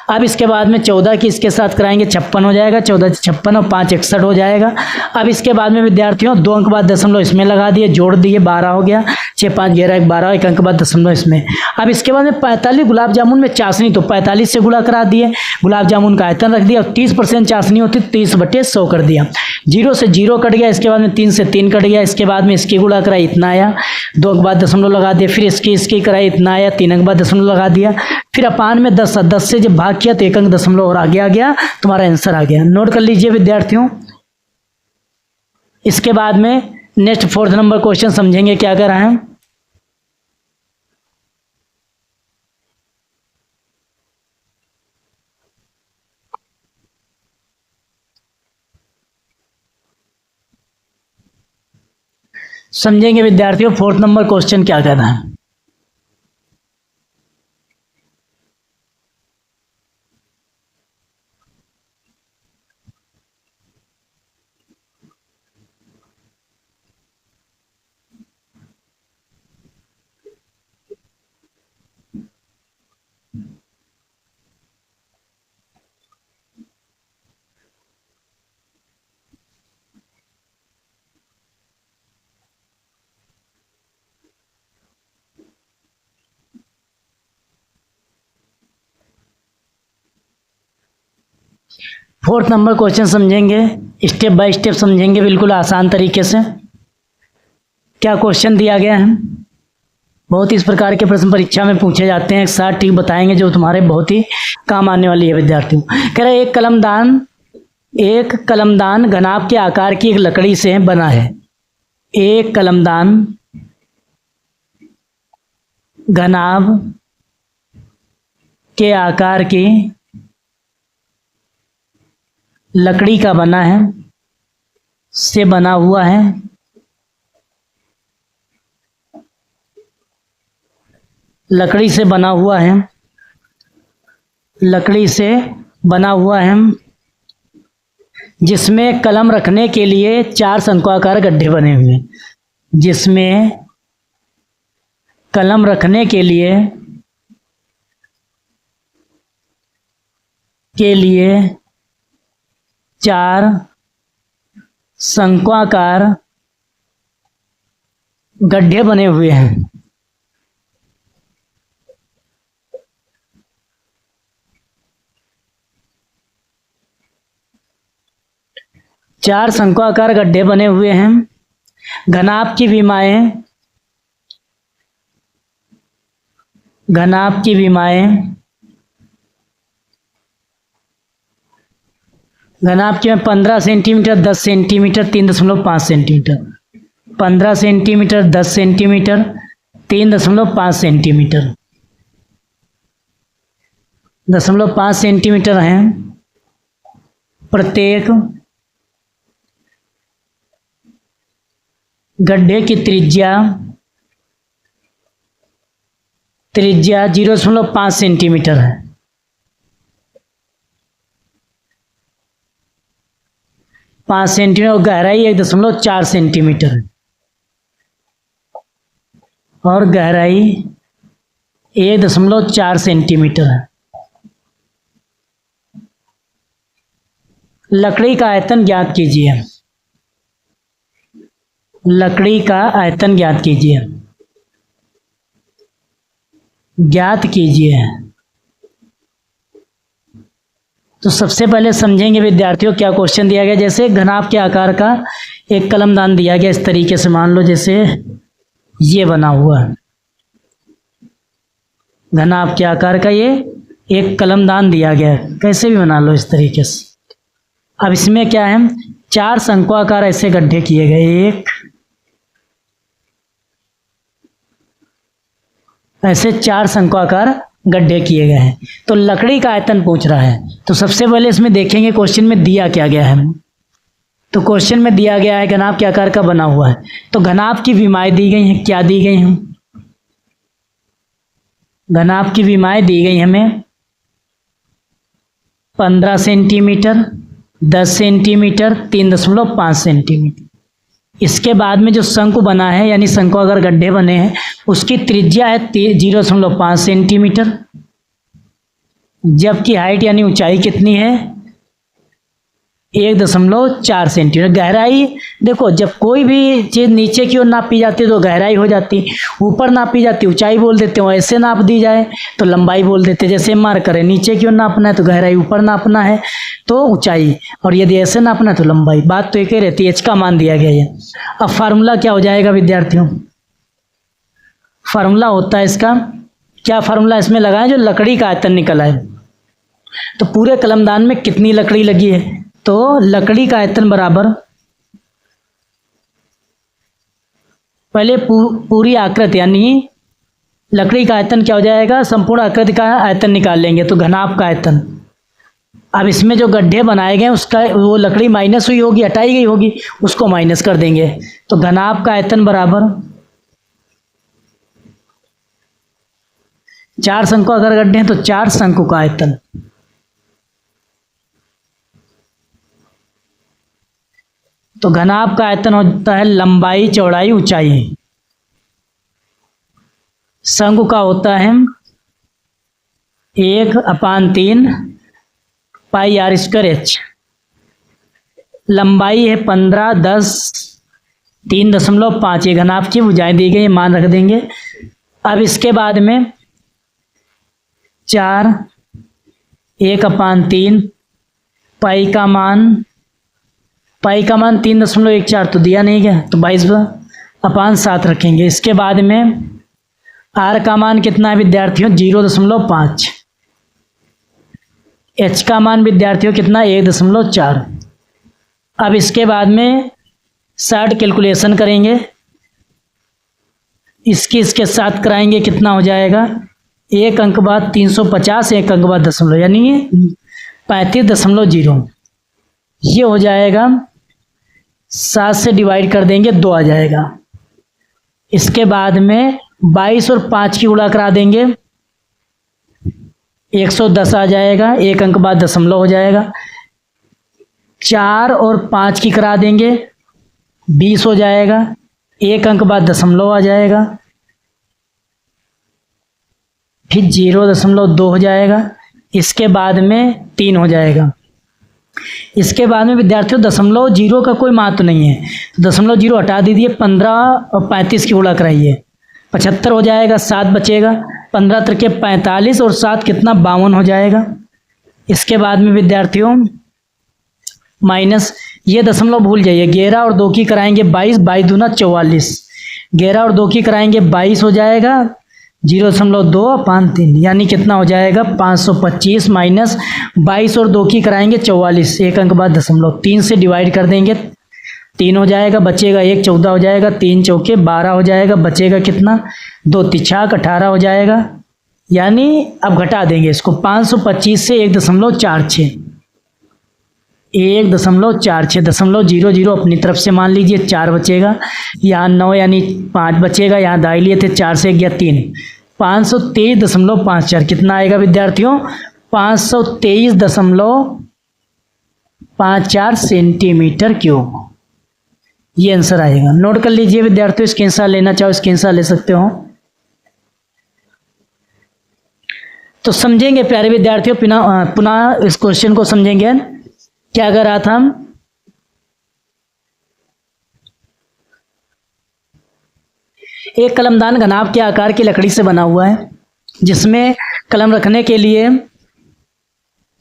अब इसके बाद में 14 की इसके साथ कराएंगे, 56 हो जाएगा, 14 56 और 5 61 हो जाएगा। अब इसके बाद में विद्यार्थियों 2 अंक बाद दशमलव इसमें लगा दिए, जोड़ दिए, 12 हो गया, 6 5 11 1 12, 1 अंक बाद दशमलव इसमें। अब इसके बाद में 45 गुलाब जामुन में चाशनी, तो 45 से गुणा करा दिए, गुलाब जामुन का आयतन रख दिया, और 30% चाशनी होती 30/100 कर दिया, 0 से 0 कट गया। इसके बाद में 3 से 3 कट गया। इसके बाद में इसकी गुणा कराई, इतना आया, 2 अंक बाद दशमलव लगा दिया, फिर इसकी कराई, इतना आया, 3 अंक बाद दशमलव लगा दिया, फिर अपान में 10 से जब भाग किया तो 1 अंक दशमलव और आगे आ गया, तुम्हारा आंसर आ गया। नोट कर लीजिए विद्यार्थियों। इसके बाद में नेक्स्ट 4th नंबर क्वेश्चन समझेंगे क्या कर रहा है। समझेंगे विद्यार्थियों 4th नंबर क्वेश्चन क्या कर रहा है। 4th नंबर क्वेश्चन समझेंगे, स्टेप बाय स्टेप समझेंगे बिल्कुल आसान तरीके से। क्या क्वेश्चन दिया गया है, बहुत इस प्रकार के प्रश्न परीक्षा में पूछे जाते हैं, एक साथ ठीक बताएंगे जो तुम्हारे बहुत ही काम आने वाली है विद्यार्थियों। कह रहे एक कलमदान घनाभ के आकार की एक लकड़ी से बना है। एक कलमदान घनाभ के आकार की लकड़ी का बना है, से बना हुआ है। लकड़ी से बना हुआ है, लकड़ी से बना हुआ है, जिसमें कलम रखने के लिए 4 शंक्वाकार गड्ढे बने हुए हैं। जिसमें कलम रखने के लिए 4 शंक्वाकार गड्ढे बने हुए हैं। चार शंक्वाकार गड्ढे बने हुए हैं। घनाभ की विमाएं, घनाभ की विमाएं, घनाभ की 15 centimetre, 10 centimetre, 3.5 centimetre. 15 centimetre, 10 centimetre, 3.5 centimetre, 0.5 centimetre हैं। प्रत्येक गड्ढे की त्रिज्या 0.5 सेंटीमीटर है। पाँच सेंटीमीटर और गहराई 1.4 सेंटीमीटर है। और गहराई 1.4 सेंटीमीटर है। लकड़ी का आयतन ज्ञात कीजिए। लकड़ी का आयतन ज्ञात कीजिए। ज्ञात कीजिए। तो सबसे पहले समझेंगे विद्यार्थियों क्या क्वेश्चन दिया गया। जैसे घनाभ के आकार का एक कलमदान दिया गया, इस तरीके से मान लो जैसे ये बना हुआ है। घनाभ के आकार का ये एक कलमदान दिया गया है, कैसे भी बना लो इस तरीके से। अब इसमें क्या है, 4 शंक्वाकार ऐसे गड्ढे किए गए। ऐसे 4 शंक्वाकार गड्ढे किए गए हैं। तो लकड़ी का आयतन पूछ रहा है। तो सबसे पहले इसमें देखेंगे क्वेश्चन में दिया क्या गया है। तो क्वेश्चन में दिया गया है घनाभ के आकार का बना हुआ है। तो घनाभ की विमाएं दी गई हैं। क्या दी गई हैं? घनाभ की विमाएं दी गई हमें 15 सेंटीमीटर, 10 सेंटीमीटर, 3.5 सेंटीमीटर। इसके बाद में जो शंकु बना है यानी शंक्वाकार गड्ढे बने हैं उसकी त्रिज्या है 0.5 सेंटीमीटर, जबकि हाइट यानी ऊंचाई कितनी है 1.4 सेंटीमीटर। गहराई देखो, जब कोई भी चीज़ नीचे की ओर नापी जाती है तो गहराई हो जाती, ऊपर नापी जाती ऊंचाई बोल देते हो। ऐसे नाप दी जाए तो लंबाई बोल देते। जैसे मार करें, नीचे की ओर नापना है तो गहराई, ऊपर नापना है तो ऊंचाई, और यदि ऐसे नापना है तो लंबाई। बात तो एक ही रहती है। एच का मान दिया गया है। अब फार्मूला क्या हो जाएगा विद्यार्थियों? फार्मूला होता है इसका, क्या फार्मूला इसमें लगाएं जो लकड़ी का आयतन निकल आए। तो पूरे कलमदान में कितनी लकड़ी लगी है, तो लकड़ी का आयतन बराबर पहले पूरी आकृति यानी लकड़ी का आयतन क्या हो जाएगा, संपूर्ण आकृति का आयतन निकाल लेंगे तो घनाभ का आयतन। अब इसमें जो गड्ढे बनाए गए उसका वो लकड़ी माइनस हुई होगी, हटाई गई होगी, उसको माइनस कर देंगे। तो घनाभ का आयतन बराबर 4 शंकु अगर गड्ढे हैं तो 4 शंकु का आयतन। तो घनाभ का आयतन होता है लंबाई, चौड़ाई, ऊंचाई। शंकु का होता है 1/3 पाई आर स्क्वायर एच। लंबाई है 15, 10, 3.5। ये घनाभ की भुजाएं दी गई, मान रख देंगे। अब इसके बाद में 4 1/3 पाई का मान 3.14 तो दिया नहीं गया, तो 22/7 रखेंगे। इसके बाद में आर का मान कितना है विद्यार्थियों? 0.5। एच का मान विद्यार्थियों कितना? 1.4। अब इसके बाद में शॉर्ट कैलकुलेशन करेंगे, इसके साथ कराएंगे, कितना हो जाएगा? एक अंक बाद 350, एक अंक बाद दशमलव, यानी 35.0। ये हो जाएगा, 7 से डिवाइड कर देंगे 2 आ जाएगा। इसके बाद में 22 और 5 की गुणा करा देंगे, 110 आ जाएगा, एक अंक बाद दशमलव हो जाएगा। 4 और 5 की करा देंगे, 20 हो जाएगा, एक अंक बाद दशमलव आ जाएगा, फिर 0.2 हो जाएगा। इसके बाद में 3 हो जाएगा। इसके बाद में विद्यार्थियों दशमलव जीरो का कोई महत्व नहीं है, तो दशमलव जीरो हटा दीजिए, 15 और 35 की गुणा कराइए, 75 हो जाएगा, 7 बचेगा, 15 त्रिके 45 और 7 कितना? 52 हो जाएगा। इसके बाद में विद्यार्थियों माइनस, ये दशमलव भूल जाइए, 11 और 2 की कराएंगे 22, 22 दूना 44, 11 और 2 की कराएंगे 22 हो जाएगा, 0.253, यानी कितना हो जाएगा? 525 माइनस 22 और 2 की कराएंगे 44, एक अंक बाद दशमलव, 3 से डिवाइड कर देंगे, 3 हो जाएगा, बचेगा 1, 14 हो जाएगा, 3 चौके 12 हो जाएगा, बचेगा कितना? 2 तिछाक 18 हो जाएगा। यानी अब घटा देंगे इसको, 525 से 1.46, 1.46, दशमलव 00 अपनी तरफ से मान लीजिए, 4 बचेगा, यहाँ 9 यानी 5 बचेगा, यहाँ दाई लिए थे, 4 से गया 3, 523.54, कितना आएगा विद्यार्थियों? 523.54 सेंटीमीटर क्यूब, ये आंसर आएगा। नोट कर लीजिए विद्यार्थियों, स्क्रीनशॉट लेना चाहो स्क्रीनशॉट ले सकते हो। तो समझेंगे प्यारे विद्यार्थियों, पुनः इस क्वेश्चन को समझेंगे। क्या कर रहा था? एक कलमदान घनाभ के आकार की लकड़ी से बना हुआ है, जिसमें कलम रखने के लिए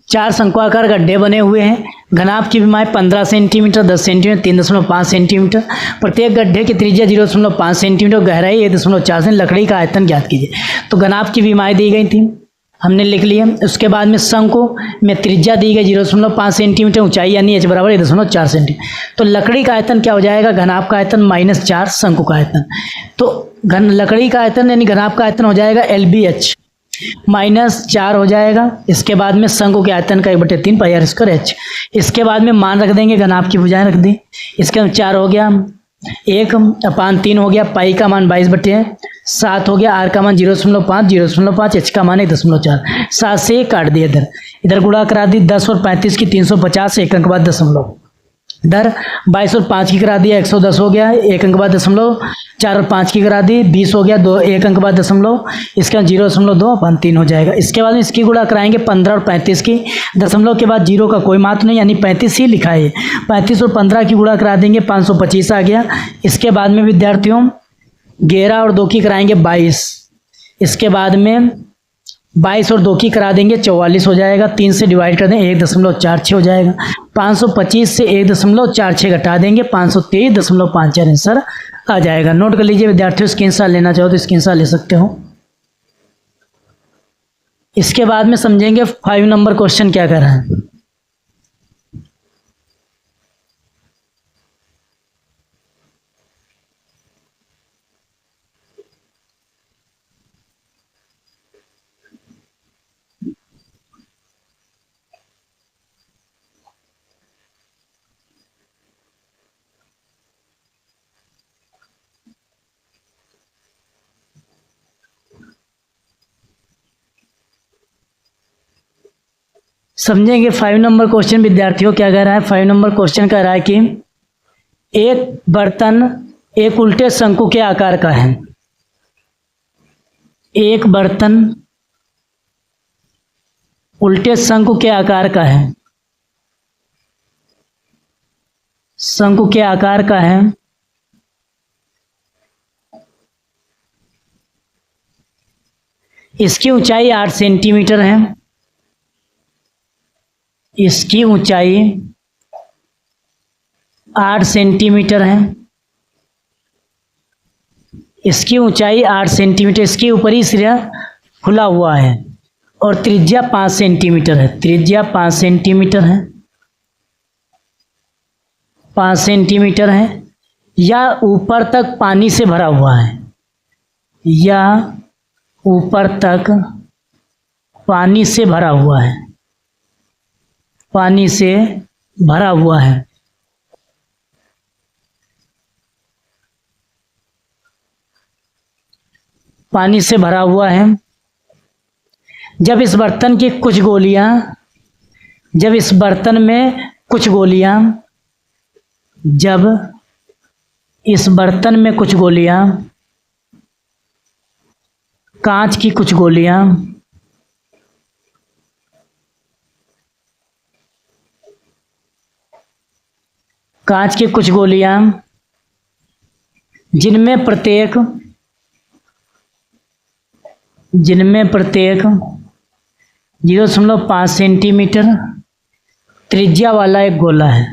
4 शंक्वाकार गड्ढे बने हुए हैं। घनाभ की विमाएं 15 सेंटीमीटर, 10 सेंटीमीटर, 3.5 सेंटीमीटर। प्रत्येक गड्ढे की त्रिज्या 0.5 सेंटीमीटर, गहराई 1.4 सेंटीमीटर। लकड़ी का आयतन ज्ञात कीजिए। तो घनाभ की विमाएं दी गई थी, हमने लिख लिया। उसके बाद में शंकु में त्रिज्या दी गई 0.5 सेंटीमीटर, ऊंचाई यानी h बराबर 1.4 सेंटीमीटर। तो लकड़ी का आयतन क्या हो जाएगा? घनाभ का आयतन -4 शंकु का आयतन। तो लकड़ी का आयतन यानी घनाभ का आयतन हो जाएगा LBH, -4 हो जाएगा। इसके बाद में शंकु के आयतन का 1/3 πr²h। इसके बाद में मान रख देंगे, घनाभ की भुजाएं रख दी। इसके बाद 4 हो गया, 1/3 हो गया, पाई का मान 22/7 हो गया, आर का मान 0.5, 0.5, एच का मान 1.4। 7 से काट दिया, इधर गुणा करा दी, 10 और 35 की 350, एक अंक बाद दशमलव। इधर 22 और 5 की करा दिया, 110 हो गया, एक अंक बाद दशमलव। 4 और 5 की करा दी, 20 हो गया, 2 एक अंक बाद दशमलव। इसका 0.2/3 हो जाएगा। इसके बाद इसकी गुणा कराएंगे 15 और 35 की, दशमलव के बाद 0 का कोई महत्व नहीं, यानी 35 ही लिखा है। 35 और 15 की गुणा करा देंगे, 525 आ गया। इसके बाद में विद्यार्थियों 11 और 2 की कराएंगे 22, इसके बाद में 22 और 2 की करा देंगे 44 हो जाएगा। 3 से डिवाइड कर देंगे, 1.46 हो जाएगा। 525 से 1.46 घटा देंगे, 523.54 आंसर आ जाएगा। नोट कर लीजिए विद्यार्थियों, स्क्रीनशॉट लेना चाहो तो स्क्रीनशॉट ले सकते हो। इसके बाद में समझेंगे 5 नंबर क्वेश्चन क्या कर रहा है। समझेंगे 5 नंबर क्वेश्चन विद्यार्थियों क्या कह रहा है। 5 नंबर क्वेश्चन कह रहा है कि एक बर्तन एक उल्टे शंकु के आकार का है। एक बर्तन उल्टे शंकु के आकार का है, शंकु के आकार का है। इसकी ऊंचाई 8 सेंटीमीटर है। इसकी ऊंचाई 8 सेंटीमीटर है। इसकी ऊंचाई 8 सेंटीमीटर, इसके ऊपरी सिरा खुला हुआ है और त्रिज्या 5 सेंटीमीटर है। त्रिज्या 5 सेंटीमीटर है, 5 सेंटीमीटर है। या ऊपर तक पानी से भरा हुआ है, या ऊपर तक पानी से भरा हुआ है, पानी से भरा हुआ है। पानी से भरा हुआ है। जब इस बर्तन की कुछ गोलियां, जब इस बर्तन में कुछ गोलियां, जब इस बर्तन में कुछ गोलियां, कांच की कुछ गोलियां, कांच की कुछ गोलियां, जिनमें प्रत्येक 0.5 सेंटीमीटर त्रिज्या वाला एक गोला है।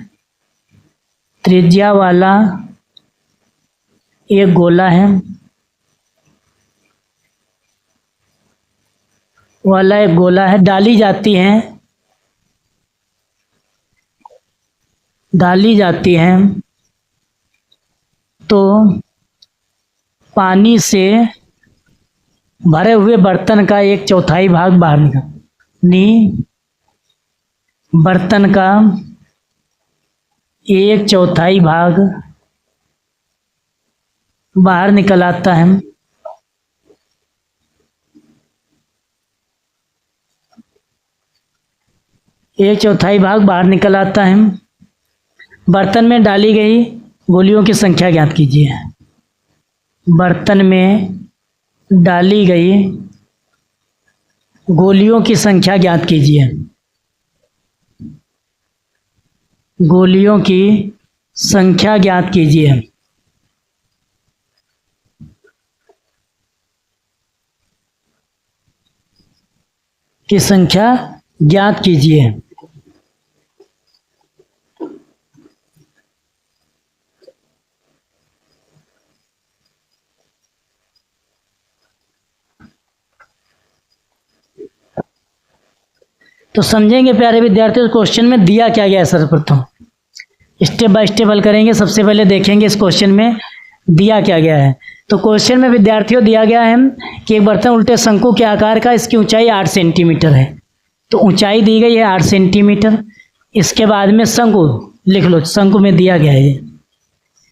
त्रिज्या वाला एक गोला है, डाली जाती हैं तो पानी से भरे हुए बर्तन का 1/4 भाग बाहर बर्तन का 1/4 भाग बाहर निकल आता है। एक चौथाई भाग बाहर निकल आता है। बर्तन में डाली गई गोलियों की संख्या ज्ञात कीजिए। बर्तन में डाली गई गोलियों की संख्या ज्ञात कीजिए। गोलियों की संख्या ज्ञात कीजिए। की संख्या ज्ञात कीजिए। तो समझेंगे प्यारे विद्यार्थियों, क्वेश्चन में दिया क्या गया है। सर्वप्रथम स्टेप बाय स्टेप हल करेंगे। सबसे पहले देखेंगे इस क्वेश्चन में दिया क्या गया है। तो क्वेश्चन में विद्यार्थियों दिया गया है कि एक बर्तन उल्टे शंकु के आकार का, इसकी ऊंचाई 8 सेंटीमीटर है। तो ऊंचाई दी गई है 8 सेंटीमीटर। इसके बाद में शंकु लिख लो, शंकु में दिया गया है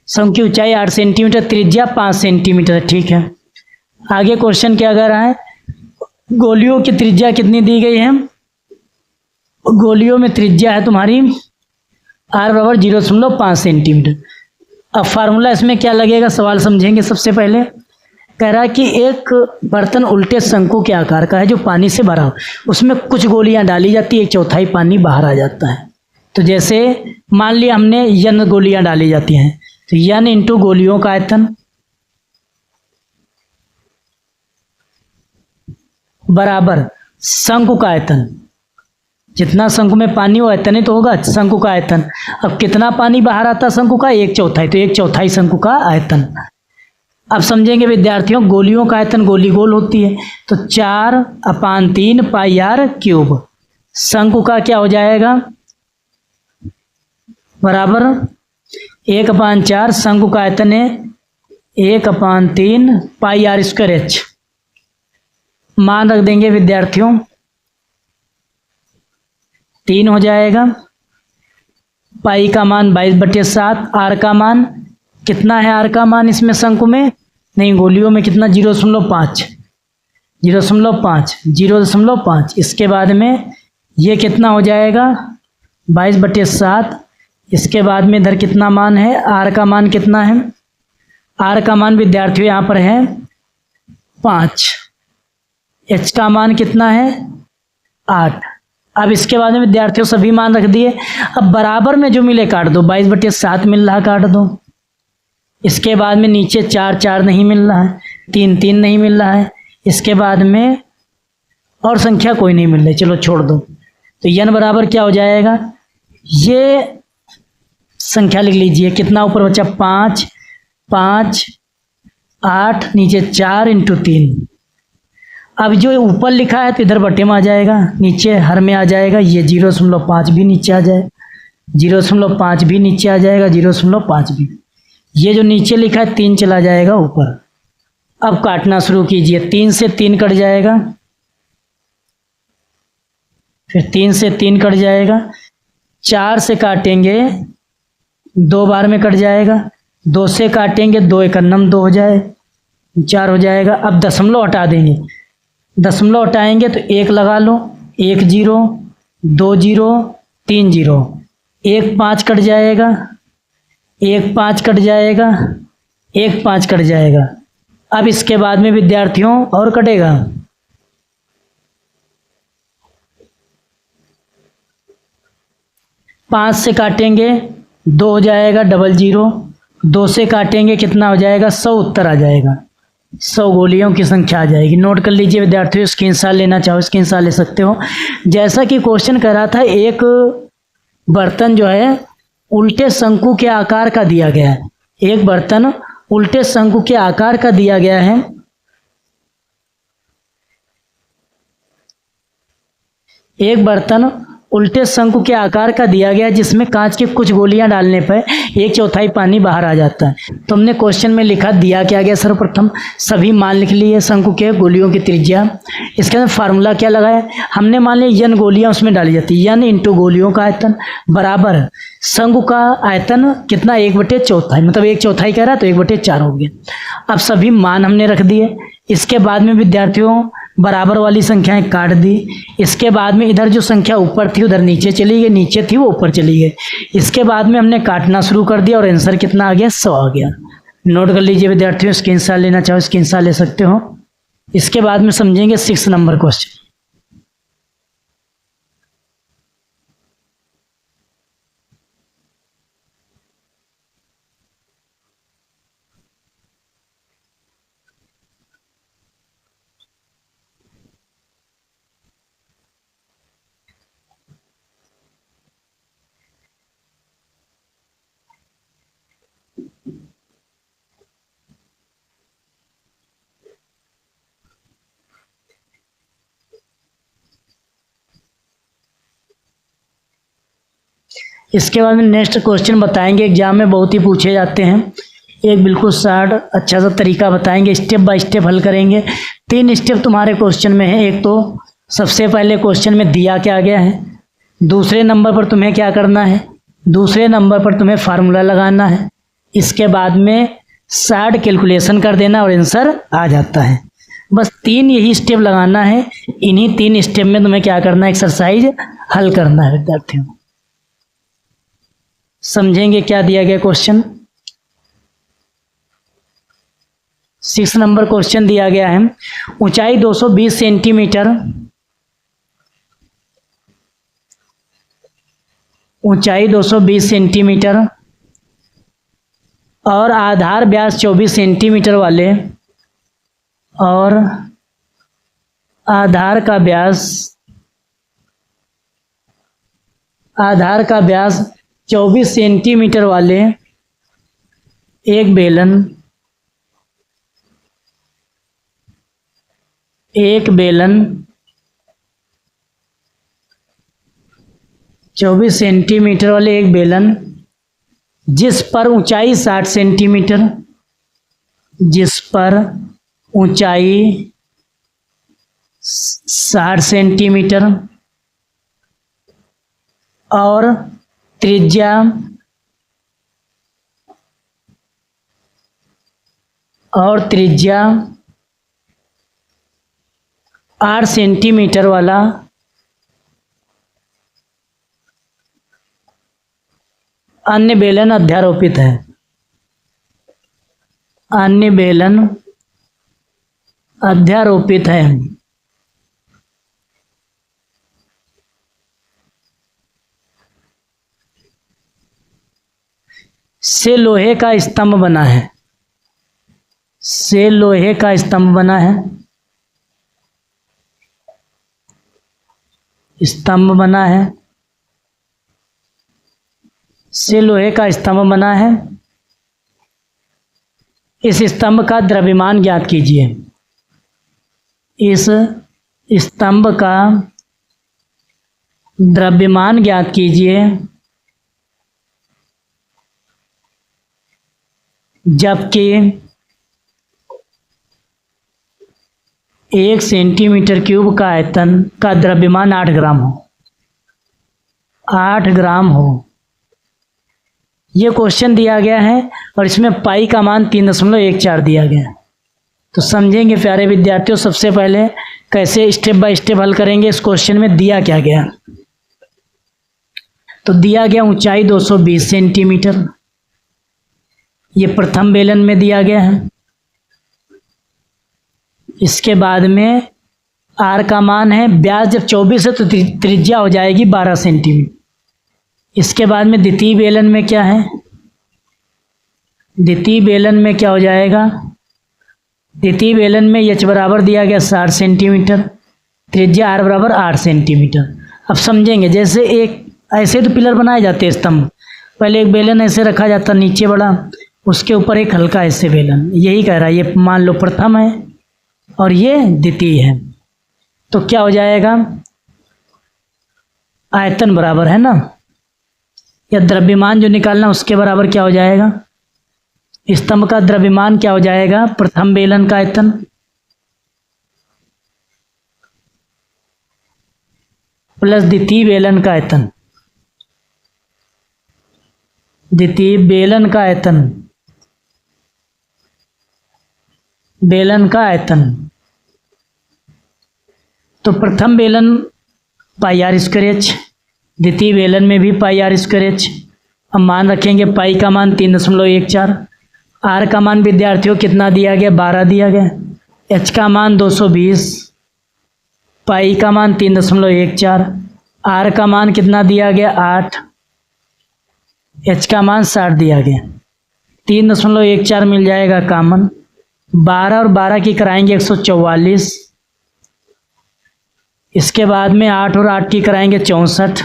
शंकु की ऊंचाई 8 सेंटीमीटर, त्रिज्या 5 सेंटीमीटर है। ठीक है, आगे क्वेश्चन क्या कह रहा है, गोलियों की त्रिज्या कितनी दी गई है। गोलियों में त्रिज्या है तुम्हारी R बराबर 0.5 सेंटीमीटर। अब फार्मूला इसमें क्या लगेगा, सवाल समझेंगे। सबसे पहले कह रहा है कि एक बर्तन उल्टे शंकु के आकार का है जो पानी से भरा हो, उसमें कुछ गोलियां डाली जाती है, 1/4 पानी बाहर आ जाता है। तो जैसे मान लिया हमने n गोलियां डाली जाती हैं, तो n इंटू गोलियों का आयतन बराबर शंकु का आयतन। जितना शंकु में पानी हो इतना ही तो होगा शंकु का आयतन। अब कितना पानी बाहर आता शंकु का, 1/4, तो 1/4 शंकु का आयतन। अब समझेंगे विद्यार्थियों, गोलियों का आयतन गोली गोल होती है, तो 4/3 पाई r क्यूब। शंकु का क्या हो जाएगा, बराबर 1/4 शंकु का आयतन है 1/3 पाई r स्क्वायर h। मान रख देंगे विद्यार्थियों 3 हो जाएगा। पाई का मान 22/7, आर का मान कितना है, आर का मान इसमें शंकु में नहीं, गोलियों में कितना 0.5, 0.5। इसके बाद में ये कितना हो जाएगा 22/7। इसके बाद में इधर कितना मान है, आर का मान कितना है, आर का मान विद्यार्थियों यहाँ पर है 5, एच का मान कितना है 8। अब इसके बाद में विद्यार्थियों सभी मान रख दिए। अब बराबर में जो मिले काट दो, 22/7 मिल रहा काट दो। इसके बाद में नीचे 4 नहीं मिल रहा है, 3 नहीं मिल रहा है। इसके बाद में और संख्या कोई नहीं मिल रही, चलो छोड़ दो। तो n बराबर क्या हो जाएगा, ये संख्या लिख लीजिए, कितना ऊपर बचा 5, 5, 8, नीचे 4 इंटू 3। अब जो ऊपर लिखा है तो इधर बटे में आ जाएगा, नीचे हर में आ जाएगा, ये 0.5 भी नीचे आ जाए, 0.5 भी नीचे आ जाएगा, 0.5 भी, ये जो नीचे लिखा है 3 चला जाएगा ऊपर। अब काटना शुरू कीजिए, 3 से 3 कट जाएगा, फिर 3 से 3 कट जाएगा, 4 से काटेंगे 2 बार में कट जाएगा, 2 से काटेंगे 2 एकन्नम 2 हो जाए, 4 हो जाएगा। अब दशमलव हटा देंगे, दशमलव हटाएंगे तो 1 लगा लो, 1 0, 2 0, 3 0, 1 5 कट जाएगा, 1 5 कट जाएगा, 1 5 कट जाएगा। अब इसके बाद में विद्यार्थियों और कटेगा, 5 से काटेंगे 2 हो जाएगा, 00, 2 से काटेंगे कितना हो जाएगा, 100 उत्तर आ जाएगा, 100 गोलियों की संख्या आ जाएगी। नोट कर लीजिए विद्यार्थियों, स्क्रीनशॉट लेना चाहो स्क्रीनशॉट ले सकते हो। जैसा कि क्वेश्चन कर रहा था, एक बर्तन जो है उल्टे शंकु के आकार का दिया गया है, एक बर्तन उल्टे शंकु के आकार का दिया गया है, एक बर्तन उल्टे शंकु के आकार का दिया गया जिसमें कांच की कुछ गोलियां डालने पर 1/4 पानी बाहर आ जाता है। तो हमने क्वेश्चन में लिखा, दिया क्या गया, सर्वप्रथम सभी मान लिख लिए शंकु के, गोलियों की त्रिज्या, इसके अंदर फार्मूला क्या लगाया, हमने मान लिया n गोलियां उसमें डाली जाती है, n इंटू गोलियों का आयतन बराबर शंकु का आयतन कितना, 1/4, मतलब 1/4 कह रहा है तो 1/4 हो गया। अब सभी मान हमने रख दिए, इसके बाद में विद्यार्थियों बराबर वाली संख्याएं काट दी, इसके बाद में इधर जो संख्या ऊपर थी उधर नीचे चली गई, नीचे थी वो ऊपर चली गई, इसके बाद में हमने काटना शुरू कर दिया और आंसर कितना आ गया, 100 आ गया। नोट कर लीजिए विद्यार्थियों, स्क्रीनशॉट लेना चाहो स्क्रीनशॉट ले सकते हो। इसके बाद में समझेंगे 6 नंबर क्वेश्चन। इसके बाद में नेक्स्ट क्वेश्चन बताएंगे, एग्जाम में बहुत ही पूछे जाते हैं, एक बिल्कुल शार्ट अच्छा सा तरीका बताएंगे, स्टेप बाय स्टेप हल करेंगे। 3 स्टेप तुम्हारे क्वेश्चन में है, एक तो सबसे पहले क्वेश्चन में दिया क्या गया है, दूसरे नंबर पर तुम्हें क्या करना है, दूसरे नंबर पर तुम्हें फार्मूला लगाना है, इसके बाद में शार्ट कैलकुलेशन कर देना और आंसर आ जाता है। बस 3 यही स्टेप लगाना है, इन्हीं 3 स्टेप में तुम्हें क्या करना है, एक्सरसाइज हल करना है विद्यार्थियों। समझेंगे क्या दिया गया क्वेश्चन। 6 नंबर क्वेश्चन दिया गया है, ऊंचाई 220 सेंटीमीटर, ऊंचाई 220 सेंटीमीटर और आधार व्यास 24 सेंटीमीटर वाले, और आधार का व्यास 24 सेंटीमीटर वाले एक बेलन 24 सेंटीमीटर वाले एक बेलन जिस पर ऊंचाई 60 सेंटीमीटर, जिस पर ऊंचाई 60 सेंटीमीटर और त्रिज्या 8 सेंटीमीटर वाला अन्य बेलन अध्यारोपित है, अन्य बेलन अध्यारोपित है। से लोहे का स्तंभ बना है, से लोहे का स्तंभ बना है, स्तंभ बना है, से लोहे का स्तंभ बना है। इस स्तंभ का द्रव्यमान ज्ञात कीजिए। इस स्तंभ का द्रव्यमान ज्ञात कीजिए जबकि 1 सेंटीमीटर क्यूब का आयतन का द्रव्यमान 8 ग्राम हो। 8 ग्राम हो, ये क्वेश्चन दिया गया है और इसमें पाई का मान 3.14 दिया गया है। तो समझेंगे प्यारे विद्यार्थियों, सबसे पहले कैसे स्टेप बाय स्टेप हल करेंगे। इस क्वेश्चन में दिया क्या गया, तो दिया गया ऊंचाई 220 सेंटीमीटर, ये प्रथम बेलन में दिया गया है। इसके बाद में आर का मान है, व्यास जब 24 है तो त्रिज्या हो जाएगी 12 सेंटीमीटर। इसके बाद में द्वितीय बेलन में क्या है, द्वितीय बेलन में क्या हो जाएगा, द्वितीय बेलन में एच बराबर दिया गया 60 सेंटीमीटर, त्रिज्या आर बराबर 8 सेंटीमीटर। अब समझेंगे, जैसे एक ऐसे तो पिलर बनाए जाते हैं स्तंभ, पहले एक बेलन ऐसे रखा जाता नीचे बड़ा, उसके ऊपर एक हल्का ऐसे बेलन, यही कह रहा है। ये मान लो प्रथम है और ये द्वितीय है, तो क्या हो जाएगा, आयतन बराबर है ना, या द्रव्यमान जो निकालना उसके बराबर क्या हो जाएगा, स्तंभ का द्रव्यमान क्या हो जाएगा, प्रथम बेलन का आयतन प्लस द्वितीय बेलन का आयतन, द्वितीय बेलन का आयतन, बेलन का आयतन। तो प्रथम बेलन पाई आर स्क्वायर एच, द्वितीय बेलन में भी पाई आर स्क्वायर एच। अब मान रखेंगे पाई का मान 3.14, आर का मान विद्यार्थियों कितना दिया गया, 12 दिया गया, एच का मान 220, पाई का मान 3.14, आर का मान कितना दिया गया 8, एच का मान 60 दिया गया। 3.14 मिल जाएगा कॉमन, 12 और 12 की कराएंगे 144, इसके बाद में 8 और 8 की कराएंगे 64।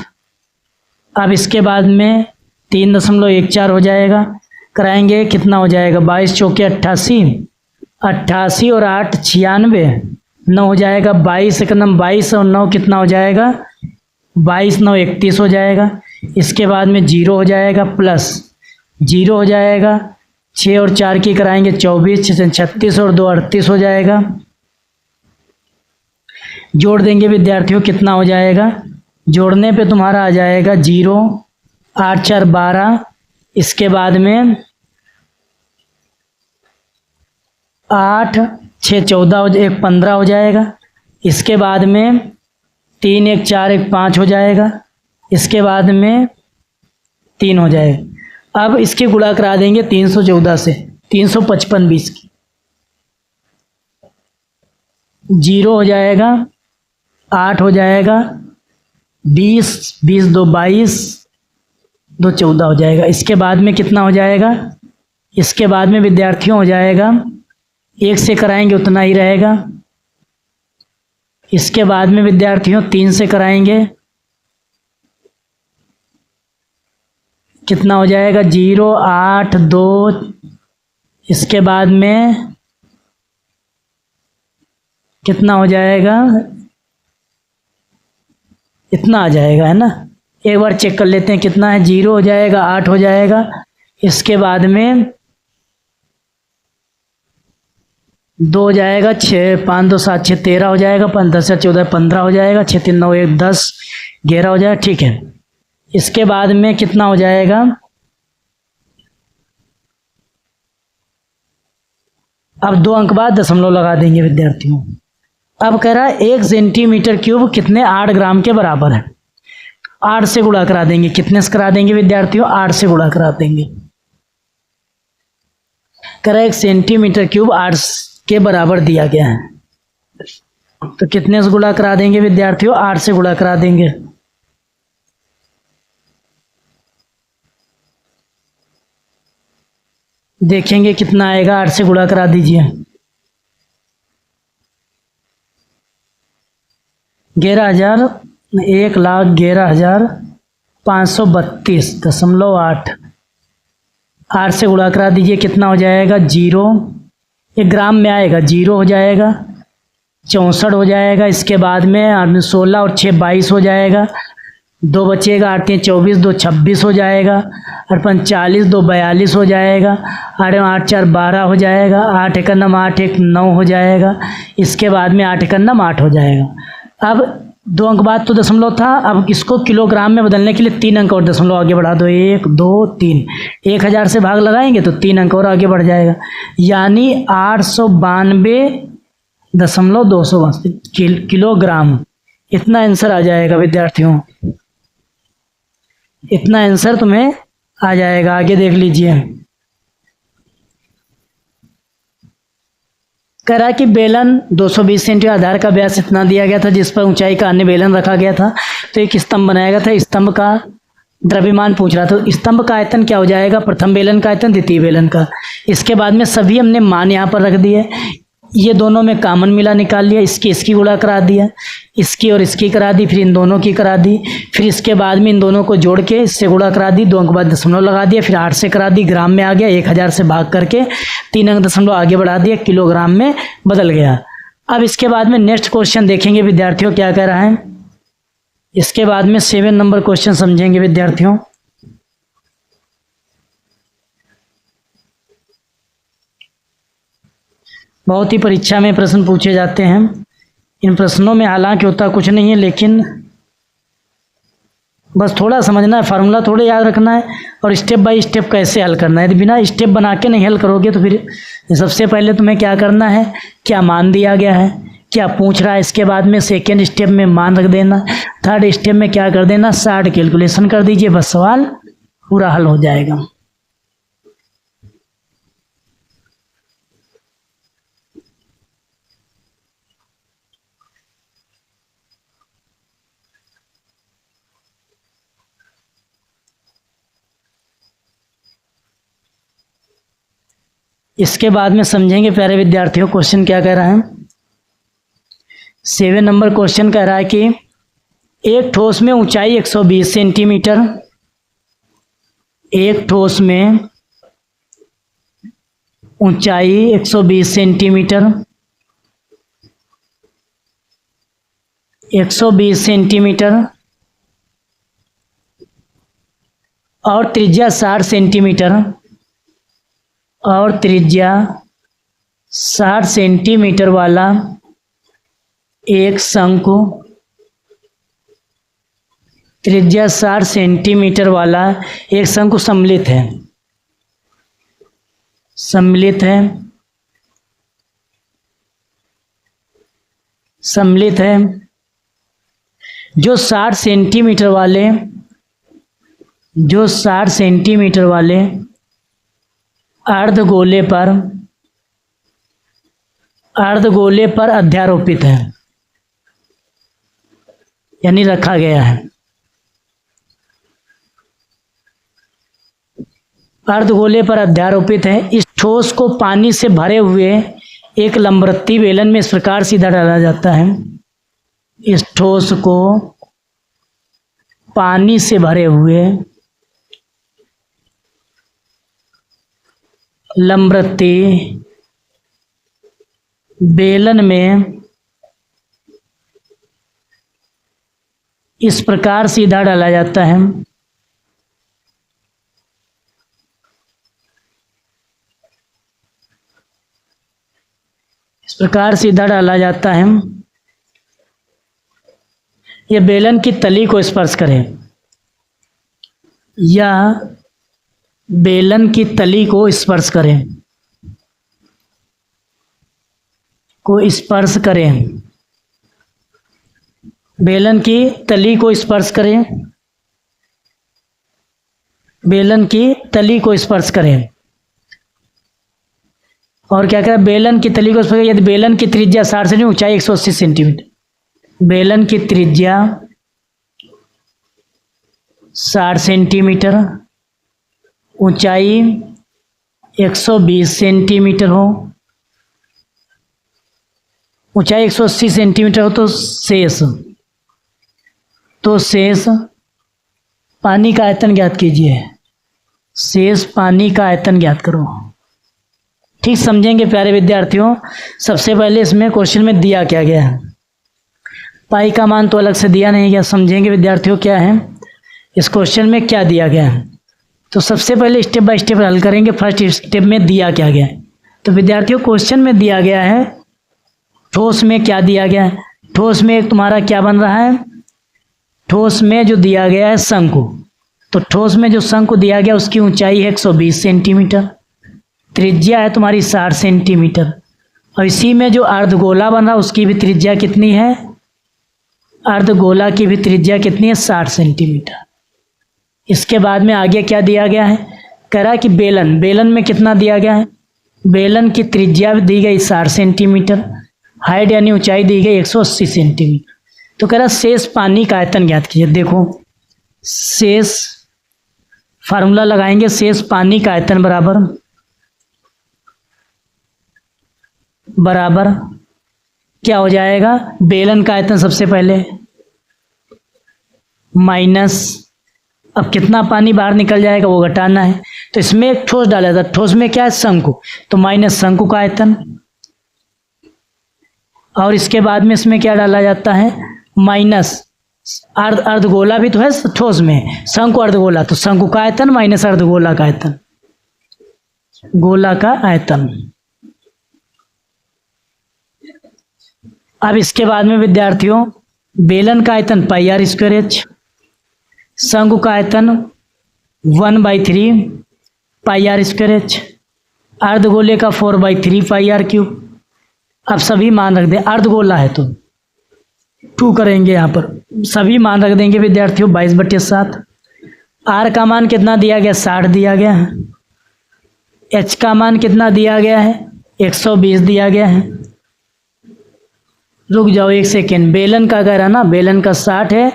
अब इसके बाद में 3.14 हो जाएगा, कराएंगे कितना हो जाएगा, 22 चौके 88, 88 और 8 96, 9 हो जाएगा 22, एक नम 22 और 9 कितना हो जाएगा, 22 9 31 हो जाएगा। इसके बाद में 0 हो जाएगा, प्लस 0 हो जाएगा, 6 और 4 की कराएंगे 24, 36 और 2 38 हो जाएगा। जोड़ देंगे विद्यार्थियों, कितना हो जाएगा, जोड़ने पे तुम्हारा आ जाएगा 0 8 4 12, इसके बाद में 8 6 14 हो 1 15 हो जाएगा। इसके बाद में 3 1 4 1 5 हो जाएगा। इसके बाद में 3 हो जाएगा। अब इसके गुणा करा देंगे 314 से, 355 20 की, 0 हो जाएगा, 8 हो जाएगा, 20 20 2 22 2 14 हो जाएगा। इसके बाद में कितना हो जाएगा, इसके बाद में विद्यार्थियों हो जाएगा, 1 से कराएंगे उतना ही रहेगा। इसके बाद में विद्यार्थियों 3 से कराएंगे, कितना हो जाएगा 0 8 2, इसके बाद में कितना हो जाएगा, इतना आ जाएगा, है ना। एक बार चेक कर लेते हैं कितना है, 0 हो जाएगा, 8 हो जाएगा, इसके बाद में 2 हो जाएगा, 6 5 2 7 6 13 हो जाएगा, 5 10 14 15 हो जाएगा, 6 3 9 1 10 11 हो जाएगा, ठीक है। इसके बाद में कितना हो जाएगा, अब 2 अंक बाद दशमलव लगा देंगे विद्यार्थियों। अब कह रहा है 1 सेंटीमीटर क्यूब कितने 8 ग्राम के बराबर है। 8 से गुणा करा देंगे, कितने से करा देंगे विद्यार्थियों, 8 से गुणा करा देंगे। कह रहा है 1 सेंटीमीटर क्यूब 8 के बराबर दिया गया है, तो कितने से गुणा करा देंगे विद्यार्थियों, 8 से गुणा करा देंगे। देखेंगे कितना आएगा, 8 से गुणा करा दीजिए, 11,000 1,11,532.8 8 से गुणा करा दीजिए, कितना हो जाएगा? 0। ये ग्राम में आएगा, 0 हो जाएगा, 64 हो जाएगा। इसके बाद में 16 और 6 22 हो जाएगा, 2 बचेगा, 8 3 24, 2 26 हो जाएगा, और 5 40, 2 42 हो जाएगा, 8 4 12 हो जाएगा, 8 1 9 8 1 9 हो जाएगा। इसके बाद में 8 1 9 8 हो जाएगा। अब 2 अंक बाद तो दशमलव था, अब इसको किलोग्राम में बदलने के लिए 3 अंक और दशमलव आगे बढ़ा दो, 1 2 3। 1000 से भाग लगाएंगे तो 3 अंक और आगे बढ़ जाएगा, यानी 892.282 किलोग्राम। इतना आंसर आ जाएगा विद्यार्थियों, इतना आंसर तुम्हें आ जाएगा। आगे देख लीजिए, कह रहा है कि बेलन 220 सेंटीमीटर, आधार का व्यास इतना दिया गया था, जिस पर ऊंचाई का अन्य बेलन रखा गया था, तो एक स्तंभ बनाया गया था। स्तंभ का द्रव्यमान पूछ रहा था, तो स्तंभ का आयतन क्या हो जाएगा? प्रथम बेलन का आयतन, द्वितीय बेलन का। इसके बाद में सभी हमने मान यहाँ पर रख दिए, ये दोनों में कॉमन मिला निकाल लिया, इसकी गुणा करा दिया, इसकी और इसकी करा दी, फिर इन दोनों की करा दी, फिर इसके बाद में इन दोनों को जोड़ के इससे गुणा करा दी, 2 अंक बाद दशमलव लगा दिया, फिर 8 से करा दी, ग्राम में आ गया, 1000 से भाग करके 3 अंक दशमलव आगे बढ़ा दिया, किलोग्राम में बदल गया। अब इसके बाद में नेक्स्ट क्वेश्चन देखेंगे विद्यार्थियों क्या कह रहा है। इसके बाद में 7 नंबर क्वेश्चन समझेंगे विद्यार्थियों। बहुत ही परीक्षा में प्रश्न पूछे जाते हैं। इन प्रश्नों में हालांकि होता कुछ नहीं है, लेकिन बस थोड़ा समझना है, फार्मूला थोड़े याद रखना है, और स्टेप बाय स्टेप कैसे हल करना है। यदि बिना स्टेप बना के नहीं हल करोगे तो फिर सबसे पहले तुम्हें क्या करना है, क्या मान दिया गया है, क्या पूछ रहा है, इसके बाद में सेकेंड स्टेप में मान रख देना, थर्ड स्टेप में क्या कर देना, शार्ट कैलकुलेशन कर दीजिए, बस सवाल पूरा हल हो जाएगा। इसके बाद में समझेंगे प्यारे विद्यार्थियों क्वेश्चन क्या कह रहा है। 7 नंबर क्वेश्चन कह रहा है कि एक ठोस में ऊंचाई 120 सेंटीमीटर, एक ठोस में ऊंचाई 120 सेंटीमीटर, 120 सेंटीमीटर और त्रिज्या 60 सेंटीमीटर, और त्रिज्या 60 सेंटीमीटर वाला एक शंकु, त्रिज्या 60 सेंटीमीटर वाला एक शंकु सम्मिलित है, सम्मिलित है, सम्मिलित है, जो 60 सेंटीमीटर वाले, जो 60 सेंटीमीटर वाले अर्धगोले पर अध्यारोपित है, यानी रखा गया है। अर्धगोले पर अध्यारोपित है। इस ठोस को पानी से भरे हुए एक लंबवृत्तीय बेलन में इस प्रकार सीधा डाला जाता है। इस ठोस को पानी से भरे हुए लंबवृत्तीय बेलन में इस प्रकार सीधा डाला जाता है। इस प्रकार सीधा डाला जाता है। यह बेलन की तली को स्पर्श करे, या बेलन की तली को स्पर्श करें, को स्पर्श करें, बेलन की तली को स्पर्श करें, बेलन की तली को स्पर्श करें। और क्या करें, बेलन की तली को स्पर्श करें। यदि बेलन की त्रिज्या 60 सेंटीमीटर, ऊंचाई 180 सेंटीमीटर, बेलन की त्रिज्या 60 सेंटीमीटर, ऊंचाई 120 सेंटीमीटर हो, ऊंचाई 180 सेंटीमीटर हो, तो शेष तो शेष पानी का आयतन ज्ञात कीजिए। शेष पानी का आयतन ज्ञात करो। ठीक समझेंगे प्यारे विद्यार्थियों। सबसे पहले इसमें क्वेश्चन में दिया क्या गया है, पाई का मान तो अलग से दिया नहीं गया। समझेंगे विद्यार्थियों क्या है इस क्वेश्चन में क्या दिया गया है। तो सबसे पहले स्टेप बाय स्टेप हल करेंगे। फर्स्ट स्टेप में दिया क्या गया है। तो विद्यार्थियों क्वेश्चन में दिया गया है ठोस में क्या दिया गया है। ठोस में एक तुम्हारा क्या बन रहा है, ठोस में जो दिया गया है शंकु। तो ठोस में जो शंकु दिया गया उसकी ऊंचाई है 120 सेंटीमीटर, त्रिज्या है तुम्हारी 60 सेंटीमीटर, और इसी में जो अर्धगोला बन रहा उसकी भी त्रिज्या कितनी है, अर्धगोला की भी त्रिज्या कितनी है 60 सेंटीमीटर। इसके बाद में आगे क्या दिया गया है, कह रहा है कि बेलन, बेलन में कितना दिया गया है, बेलन की त्रिज्या दी गई 60 सेंटीमीटर, हाइट यानी ऊंचाई दी गई 180 सेंटीमीटर। तो कह रहा शेष पानी का आयतन ज्ञात कीजिए। देखो शेष फार्मूला लगाएंगे, शेष पानी का आयतन बराबर क्या हो जाएगा, बेलन का आयतन सबसे पहले माइनस, अब कितना पानी बाहर निकल जाएगा वो घटाना है। तो इसमें एक ठोस डाला था, ठोस में क्या है शंकु, तो माइनस शंकु का आयतन, और इसके बाद में इसमें क्या डाला जाता है माइनस अर्धगोला भी तो है ठोस में, शंकु अर्धगोला, तो शंकु का आयतन माइनस अर्धगोला का आयतन, गोला का आयतन। अब इसके बाद में विद्यार्थियों बेलन का आयतन पाई आर स्क्वायर एच, शंकु का आयतन 1/3 पाई आर स्क्वायर एच, अर्धगोले का 4/3 पाई आर क्यूब। अब सभी मान रख दें, अर्धगोला है तो 2 करेंगे, यहाँ पर सभी मान रख देंगे विद्यार्थियों 22/7। आर का मान कितना दिया गया 60 दिया गया है, एच का मान कितना दिया गया है 120 दिया गया है। रुक जाओ एक सेकेंड, बेलन का कह रहा ना, बेलन का 60 है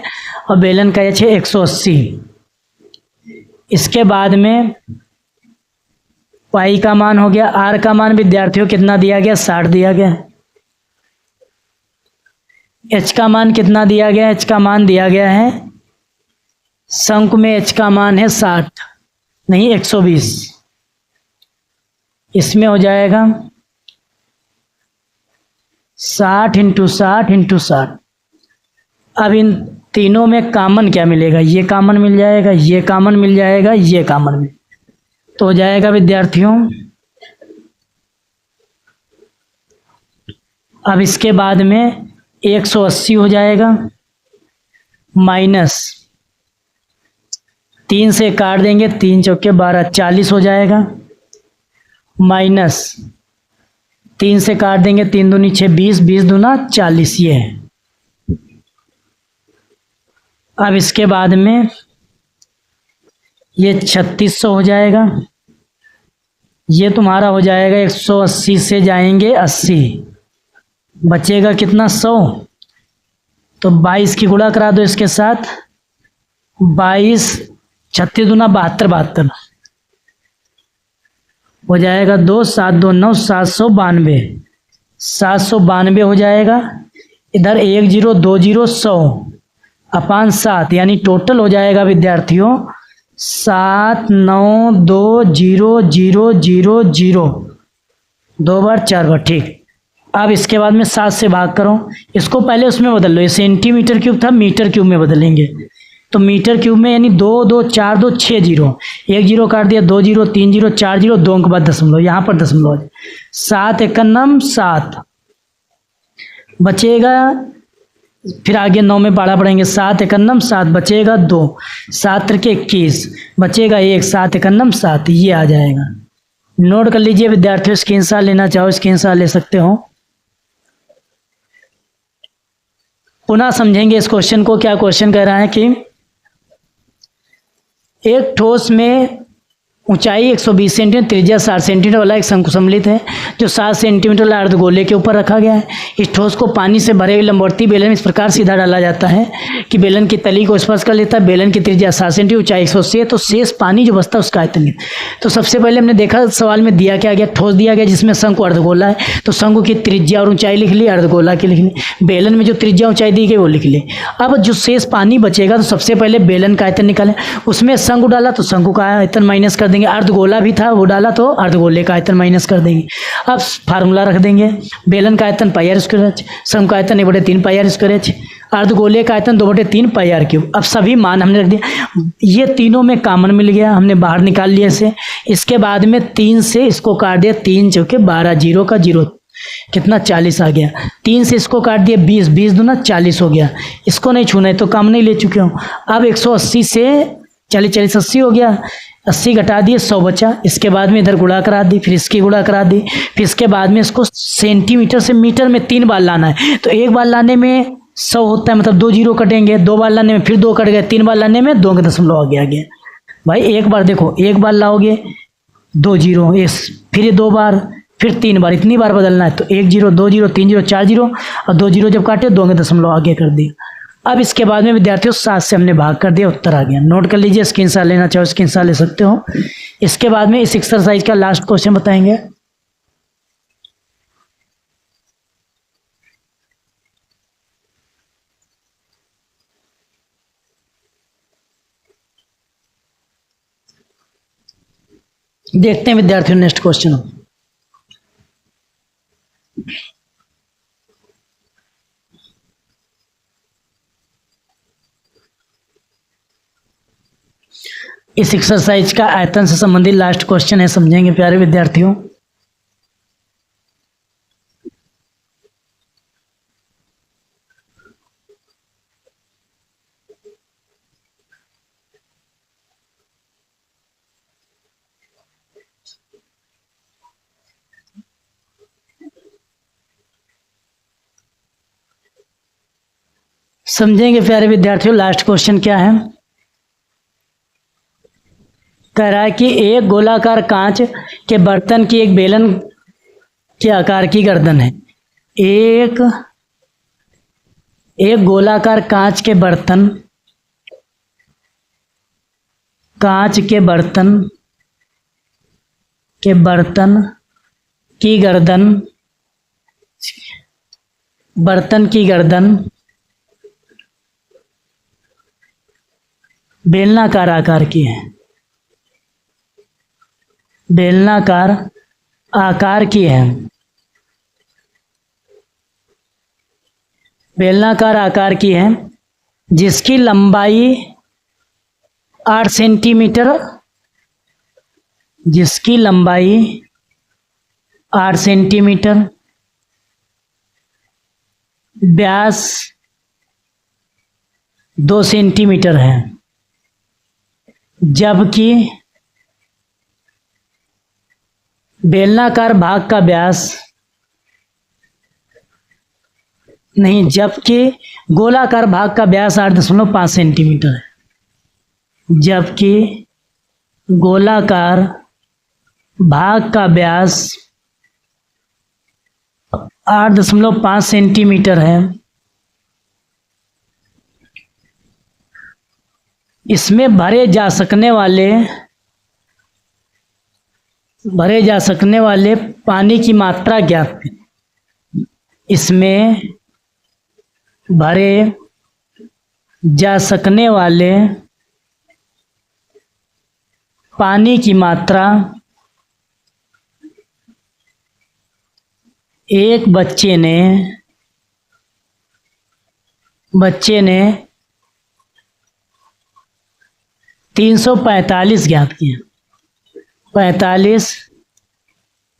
और बेलन का एच है 180। इसके बाद में पाई का मान हो गया, आर का मान विद्यार्थियों कितना दिया गया 60 दिया गया, एच का मान कितना दिया गया, एच का मान दिया गया है शंकु में एच का मान है 60 नहीं 120, इसमें हो जाएगा 60 × 60 × 60। अब इन तीनों में कॉमन क्या मिलेगा, ये कॉमन मिल जाएगा, ये कॉमन मिल जाएगा, ये कॉमन मिल, तो हो जाएगा विद्यार्थियों। अब इसके बाद में 180 हो जाएगा माइनस 3 से काट देंगे, 3 चौके 12 40 हो जाएगा, माइनस 3 से काट देंगे 3 दूनी 6 20 20 दूना 40 ये है। अब इसके बाद में ये 3600 हो जाएगा, ये तुम्हारा हो जाएगा 180 से जाएंगे 80, बचेगा कितना 100, तो 22 की गुणा करा दो इसके साथ, 22 36 दूना 72 72 हो जाएगा 2 7 2 9 792 792 हो जाएगा। इधर 1 0 2 0 100 अपान 7 यानी टोटल हो जाएगा विद्यार्थियों 7 9 2 0 0 0 0 2 बार 4 बार। ठीक, अब इसके बाद में 7 से भाग करो, इसको पहले उसमें बदल लो, ये सेंटीमीटर क्यूब था मीटर क्यूब में बदलेंगे, तो मीटर क्यूब में यानी 2 2 4 2 6 0, 1 0 काट दिया 2 0 3 0 4 0 2 के बाद दशमलव, यहाँ पर दशमलव 7 एकन्नम 7 बचेगा, फिर आगे 9 में बाड़ा पड़ेंगे 7 एकन्नम 7 बचेगा 2 7 त्रिके 21 बचेगा 1 7 एकन्नम 7, ये आ जाएगा। नोट कर लीजिए विद्यार्थियों, स्क्रीनशॉट लेना चाहो स्क्रीनशॉट ले सकते हो। पुनः समझेंगे इस क्वेश्चन को। क्या क्वेश्चन कह रहा है कि एक ठोस में ऊंचाई 120 सेंटीमीटर, त्रिज्या 60 सेंटीमीटर वाला एक शंकु सम्मिलित है जो 7 सेंटीमीटर वाला अर्धगोले के ऊपर रखा गया है। इस ठोस को पानी से भरे हुए लंबवर्ती बेलन में इस प्रकार सीधा डाला जाता है कि बेलन की तली को स्पर्श कर लेता है। बेलन की त्रिज्या 7 सेंटीमीटर, ऊंचाई 180 है, तो शेष पानी जो बचता है उसका आयतन है। तो सबसे पहले हमने देखा सवाल में दिया क्या गया, ठोस दिया गया जिसमें शंकु अर्धगोला है, तो शंकु की त्रिज्या और ऊंचाई लिख ली, अर्धगोला की लिख ली। बेलन में जो त्रिज्या ऊंचाई दी गई वो लिख ली। अब जो शेष पानी बचेगा तो सबसे पहले बेलन का आयतन निकालें। उसमें शंकु डाला तो शंकु का आयतन माइनस कर देंगे, अर्धगोला भी था वो डाला तो अर्धगोले का आयतन माइनस कर देंगे। अब फार्मूला रख देंगे, बेलन का आयतन पाई आर स्क्वायर एच, शंकु का आयतन 1/3 पाई आर स्क्वायर एच, अर्धगोले का आयतन 2/3 पाई आर क्यूब। अब सभी मान हमने रख दिया, ये तीनों में कॉमन मिल गया, हमने बाहर निकाल लिया इसे। इसके बाद में 3 से इसको काट दिया, 3 चौके 12, 0 का 0 कितना 40 आ गया। 3 से इसको काट दिया 20, 20 दूना 40 हो गया। इसको नहीं छूना है तो कम नहीं ले चुके हो। अब 180 से 40, 40 80 हो गया, 80 घटा दिए 100 बचा। इसके बाद में इधर गुणा करा दी, फिर इसकी गुणा करा दी, फिर इसके बाद में इसको सेंटीमीटर से मीटर में 3 बार लाना है। तो एक बार लाने में 100 होता है, मतलब 2 जीरो कटेंगे, 2 बार लाने में फिर 2 कट गए, 3 बार लाने में 2 के दशमलव आगे आ गया। भाई एक बार देखो, एक बार लाओगे 2 जीरो, फिर ये 2 बार, फिर 3 बार, इतनी बार बदलना है। तो 1 जीरो, 2 जीरो, 3 जीरो, 4 जीरो, और 2 जीरो जब काटे 2 के दशमलव आगे कर दिया। अब इसके बाद में विद्यार्थियों 7 से हमने भाग कर दिया, उत्तर आ गया। नोट कर लीजिए, स्क्रीनशॉट लेना चाहो स्क्रीनशॉट ले सकते हो। इसके बाद में इस एक्सरसाइज का लास्ट क्वेश्चन बताएंगे। देखते हैं विद्यार्थियों नेक्स्ट क्वेश्चन। इस एक्सरसाइज का आयतन से संबंधित लास्ट क्वेश्चन है, समझेंगे प्यारे विद्यार्थियों। समझेंगे प्यारे विद्यार्थियों, लास्ट क्वेश्चन क्या है। कह रहा है कि एक गोलाकार कांच के बर्तन की एक बेलन के आकार की गर्दन है। एक गोलाकार कांच के बर्तन की गर्दन बेलनाकार आकार की है, बेलनाकार आकार की है, बेलनाकार आकार की है, जिसकी लंबाई 8 सेंटीमीटर, जिसकी लंबाई 8 सेंटीमीटर, व्यास 2 सेंटीमीटर है, जबकि बेलनाकार भाग का व्यास नहीं, जबकि गोलाकार भाग का व्यास 8.5 सेंटीमीटर है, जबकि गोलाकार भाग का व्यास 8.5 सेंटीमीटर है। इसमें भरे जा सकने वाले पानी की मात्रा ज्ञात है। इसमें भरे जा सकने वाले पानी की मात्रा एक बच्चे ने 345 ज्ञात किया, 45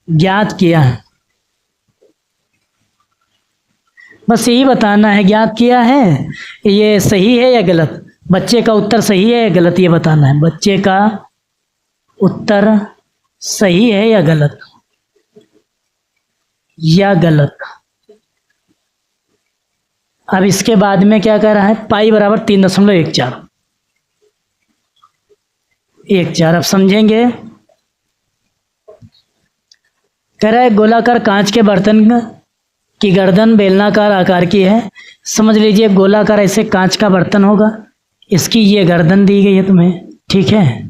ज्ञात किया है। बस यही बताना है ज्ञात किया है, ये सही है या गलत, बच्चे का उत्तर सही है या गलत, ये बताना है। बच्चे का उत्तर सही है या गलत, अब इसके बाद में क्या कह रहा है, पाई बराबर 3.14। अब समझेंगे कह रहा है गोलाकार कांच के बर्तन की गर्दन बेलनाकार आकार की है। समझ लीजिए गोलाकार ऐसे कांच का बर्तन होगा, इसकी ये गर्दन दी गई है तुम्हें, ठीक है,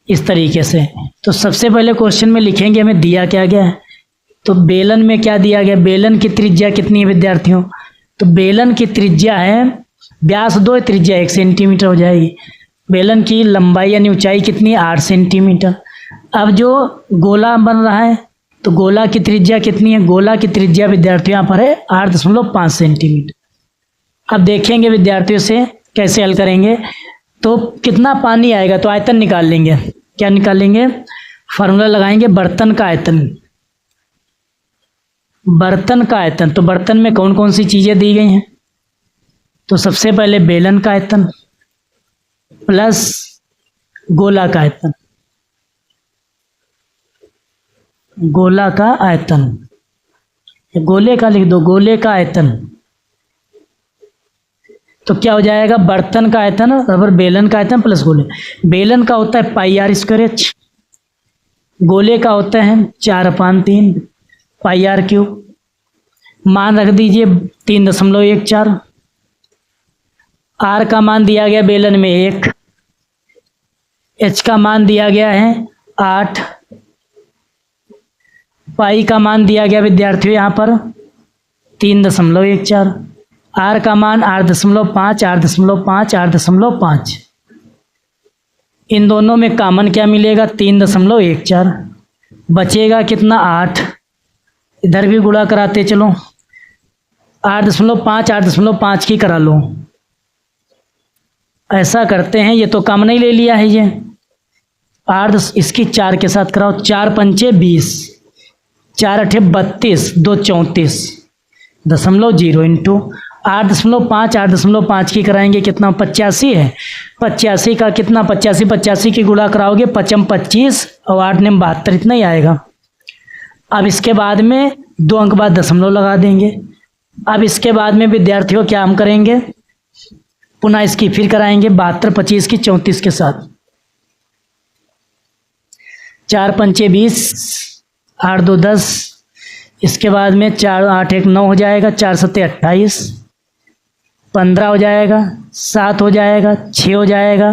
इस तरीके से। तो सबसे पहले क्वेश्चन में लिखेंगे हमें दिया क्या गया है। तो बेलन में क्या दिया गया, बेलन की त्रिज्या कितनी है विद्यार्थियों? तो बेलन की त्रिज्या है, व्यास 2 त्रिज्या 1 सेंटीमीटर हो जाएगी। बेलन की लंबाई यानी ऊंचाई कितनी है, 8 सेंटीमीटर। अब जो गोला बन रहा है तो गोला की त्रिज्या कितनी है, गोला की त्रिज्या विद्यार्थियों यहाँ पर है 8.5 सेंटीमीटर। अब देखेंगे विद्यार्थियों से कैसे हल करेंगे। तो कितना पानी आएगा, तो आयतन निकाल लेंगे। क्या निकालेंगे, फार्मूला लगाएंगे बर्तन का आयतन। बर्तन का आयतन, तो बर्तन में कौन कौन सी चीज़ें दी गई हैं? तो सबसे पहले बेलन का आयतन प्लस गोला का आयतन, गोला का आयतन, गोले का लिख दो, गोले का आयतन। तो क्या हो जाएगा, बर्तन का आयतन बराबर बेलन का आयतन प्लस गोले। बेलन का होता है पाई आर स्क्वायर एच, गोले का होता है 4/3 पाई आर क्यूब। मान रख दीजिए 3.14। आर का मान दिया गया बेलन में 1, एच का मान दिया गया है 8, पाई का मान दिया गया विद्यार्थियों यहाँ पर 3.14, आर का मान 8.5, 8.5, 8.5। इन दोनों में कॉमन क्या मिलेगा, 3.14। बचेगा कितना, 8। इधर भी गुणा कराते चलो, 8.5, 8.5 की करा लो। ऐसा करते हैं, ये तो कॉमन ही ले लिया है, ये 8 इसकी 4 के साथ कराओ, 4×5 20, 4×8 32, 2 34.0 इंटू 8.5, 8.5 की कराएंगे कितना, 85 है। 85 का कितना, 85 की गुणा कराओगे 5 25 और 8 ने 72, इतना ही आएगा। अब इसके बाद में 2 अंक बाद दशमलव लगा देंगे। अब इसके बाद में विद्यार्थियों क्या हम करेंगे, पुनः इसकी फिर कराएंगे 72 25 की 34 के साथ, 4×5 20, 8 2 10। इसके बाद में 4 8 1 9 हो जाएगा, 4 7 28, 15 हो जाएगा, 7 हो जाएगा, 6 हो जाएगा,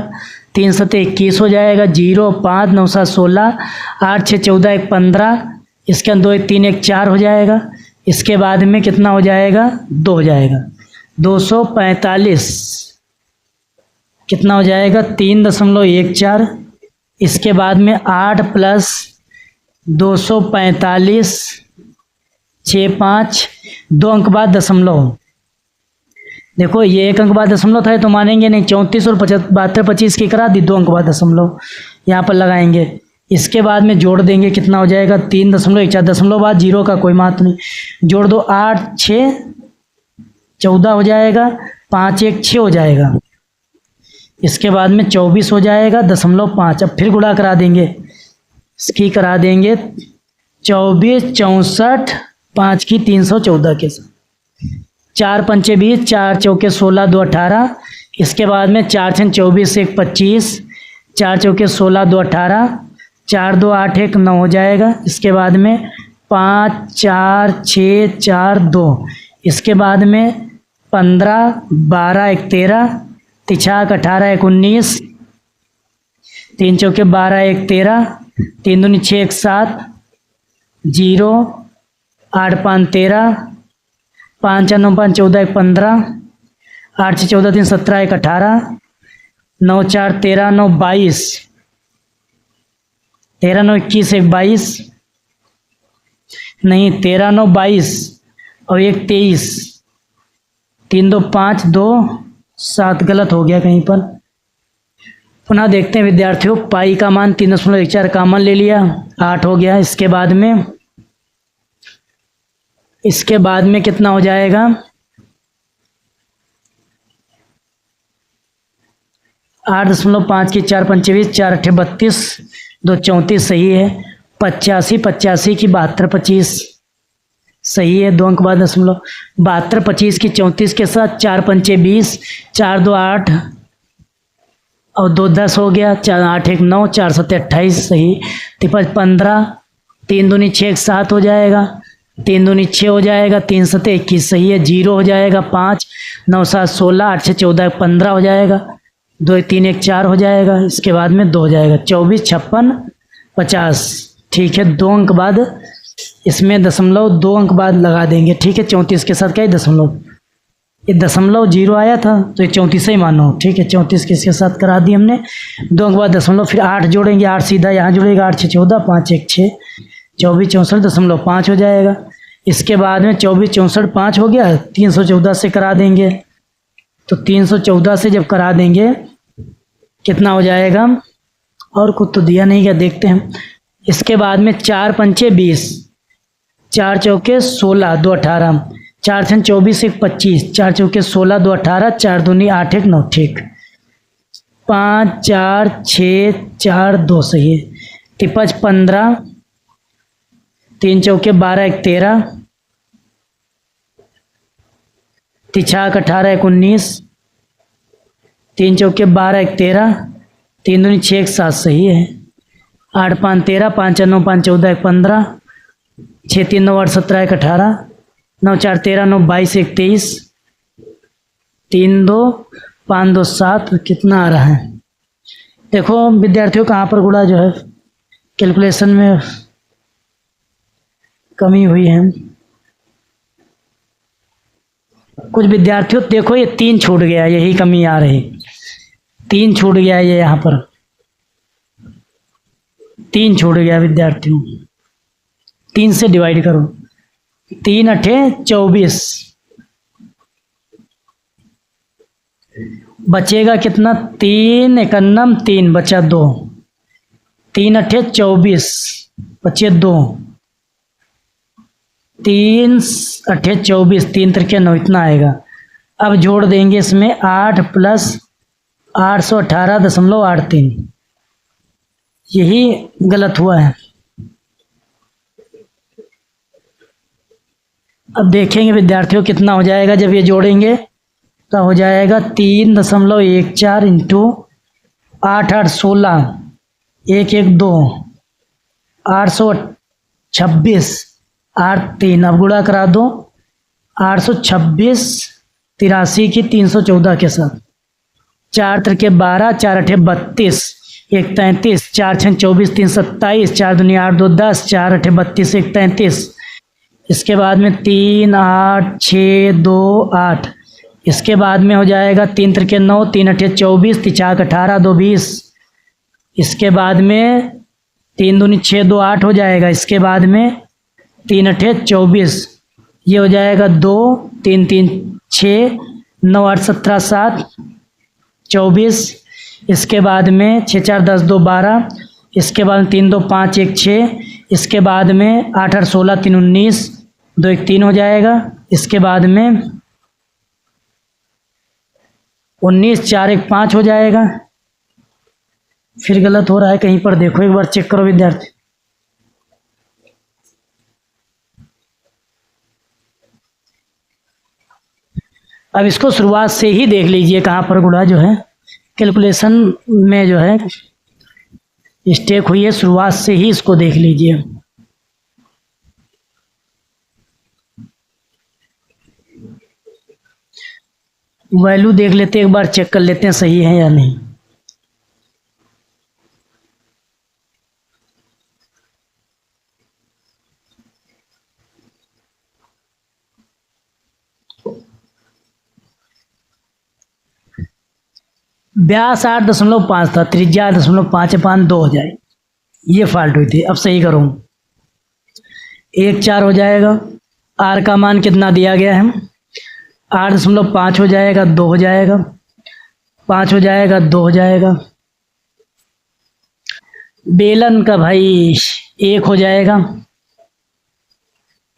3 7 21 हो जाएगा, 0 5 9 7 16, 8 6 14 1 15। इसके अंदर 2 1 3 1 4 हो जाएगा। इसके बाद में कितना हो जाएगा, 2 हो जाएगा, 245। कितना हो जाएगा, 3.14। इसके बाद में 8 प्लस 245, 6 5, 2 अंक बाद दशमलव। देखो ये 1 अंक बाद दशमलव था तो मानेंगे नहीं, 34 और 72 25 की करा दी, 2 अंक बाद दशमलव यहाँ पर लगाएंगे। इसके बाद में जोड़ देंगे, कितना हो जाएगा, 3.14, दशमलव बाद 0 का कोई महत्व नहीं, जोड़ दो, 8 6 14 हो जाएगा, 5 1 6 हो जाएगा। इसके बाद में 24 हो जाएगा, 0.5। अब फिर गुणा करा देंगे, इसकी करा देंगे 24 64, 5 की 314 के साथ, 4 5 20, 4 चौके 16, 2 18। इसके बाद में 4 6 24, 1 25, 4 चौके 16, 2 18, 4 2 8 1 9 हो जाएगा। इसके बाद में 5 4 6 4 2। इसके बाद में 15 12 1 13, 3 18 1 19, 3 चौके 12 1 13, 3 दूनी 6 1 7, 0 8 5 13, 5 4 9 5 14 1 15, 8 6 14 3 17 1 18, 9 4 13 9 22, 13 9 21 1 22, नहीं 13 9 22 और 1 23, 3 2 5 2 7, गलत हो गया कहीं पर। पुनः देखते हैं विद्यार्थियों, पाई का मान 3.14 कॉमन ले लिया, 8 हो गया। इसके बाद में कितना हो जाएगा, 8.5 की 4 5 20, 4 8 32, 2 34 सही है। 85 85 की 72 25 सही है, 2 अंक बाद दशमलव। 72 25 की 34 के साथ 4 5 20, 4 2 8 और 2 10 हो गया, 4 8 1 9, 4 7 28 सही। 15 तीन दूनी 6 7 हो जाएगा, तीन दूनी 6 हो जाएगा, 3 सते 21 सही है, 0 हो जाएगा, 5 9 7 16, 8 6 14 15 हो जाएगा, 2 3 1 4 हो जाएगा, इसके बाद में 2 हो जाएगा, 24 56 50। ठीक है, 2 अंक बाद इसमें दशमलव 2 अंक बाद लगा देंगे। ठीक है, 34 के साथ क्या है दशमलव, ये दशमलव 0 आया था तो ये 34 ही मानो। ठीक है, 34 के इसके साथ करा दी हमने, 2 अंक बाद दशमलव, फिर 8 जोड़ेंगे, 8 सीधा यहाँ जुड़ेगा, 8 6 14, 5 1 6, 24 64 दशमलव 5 हो जाएगा। इसके बाद में 24 64 5 हो गया, 314 से करा देंगे, तो 314 से जब करा देंगे कितना हो जाएगा, और कुछ तो दिया नहीं क्या, देखते हैं। इसके बाद में 4 पंचे 20, 4 चौके 16, 2 18, 4 छन 24 1 25, 4 चौके 16, 2 18, 4 दूनी 8 1 9। ठीक, 5 4 6 4 2 सही है, तिपच 15, 3 चौके 12 1 13, तिछाक 18 1 19, 3 चौके 12 1 13, 3 दूनी 6 1 7 सही है, 8 5 13, 5 9 5 14 1 15, 6 3 9 8 17 1 18, 9 4 13 9 22 1 23, 3 2 5 2 7, कितना आ रहा है। देखो विद्यार्थियों, कहाँ पर गुणा जो है कैलकुलेशन में कमी हुई है। कुछ विद्यार्थियों देखो, ये 3 छूट गया, यही कमी आ रही, 3 छूट गया, ये यहाँ पर 3 छूट गया विद्यार्थियों, 3 से डिवाइड करो, 3 अठे 24, बचेगा कितना, 3 एकन्नम 3 बचा 2, 3 अठे 24 बचे 2, 3 अठे 24, 3 त्रिके 9, इतना आएगा। अब जोड़ देंगे इसमें 8 प्लस 818.83, यही गलत हुआ है। अब देखेंगे विद्यार्थियों कितना हो जाएगा, जब ये जोड़ेंगे तो हो जाएगा 3.14 इंटू 8 8 16 1 1 2 826 8 3, अब गुणा करा दो, 826 83 की 314 के साथ, 4 त्रिके 12, 4 अठे 32 1 33, 4 छन 24 3 27, 4 दूनी 8 2 10, 4 अठे 32 1 33, इसके बाद में 3 8 6 2 8, इसके बाद में हो जाएगा 3 त्रिके 9, 3 अठे 24, तिचाक 18 2 20, इसके बाद में 3 दूनी 6 2 8 हो जाएगा, इसके बाद में 3 अठे 24, ये हो जाएगा 2 3 3 6 9 8 17 7 24, इसके बाद में 6 4 10 2 12, इसके बाद में 3 2 5 1 6, इसके बाद में 8 8 16 3 19 2 1 3 हो जाएगा, इसके बाद में 19 4 1 5 हो जाएगा। फिर गलत हो रहा है कहीं पर, देखो एक बार चेक करो विद्यार्थी। अब इसको शुरुआत से ही देख लीजिए, कहाँ पर गुणा जो है कैलकुलेशन में जो है मिस्टेक हुई है, शुरुआत से ही इसको देख लीजिए। वैल्यू देख लेते हैं, एक बार चेक कर लेते हैं सही है या नहीं। व्यास 8.5 था, त्रिज्या 8.5 2 हो जाए, ये फॉल्ट हुई थी। अब सही करूँ, 1 4 हो जाएगा, आर का मान कितना दिया गया है, 8.5 हो जाएगा, 2 हो जाएगा, 5 हो जाएगा, 2 हो जाएगा। बेलन का भाई 1 हो जाएगा।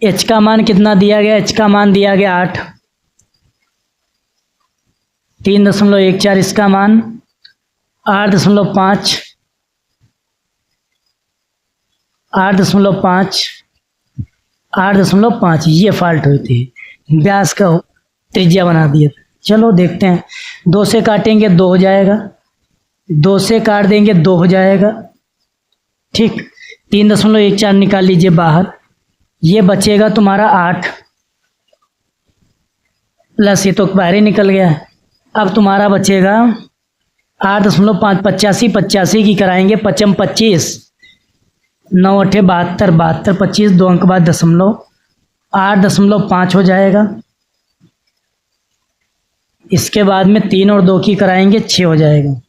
एच का मान कितना दिया गया, एच का मान दिया गया 8, 3.14 इसका मान, 8.5 8.5 8.5, ये फॉल्ट हुई थी, व्यास का त्रिज्या बना दिया। चलो देखते हैं, 2 से काटेंगे 2 हो जाएगा, 2 से काट देंगे 2 हो जाएगा। ठीक, 3.14 निकाल लीजिए बाहर, ये बचेगा तुम्हारा 8 प्लस ये तो बाहर ही निकल गया। अब तुम्हारा बचेगा 8.5 85 की कराएंगे, 5 25 9 8 72 72 25 2 अंक बाद दशमलव 8.5 हो जाएगा। इसके बाद में 3 और 2 की कराएंगे 6 हो जाएगा।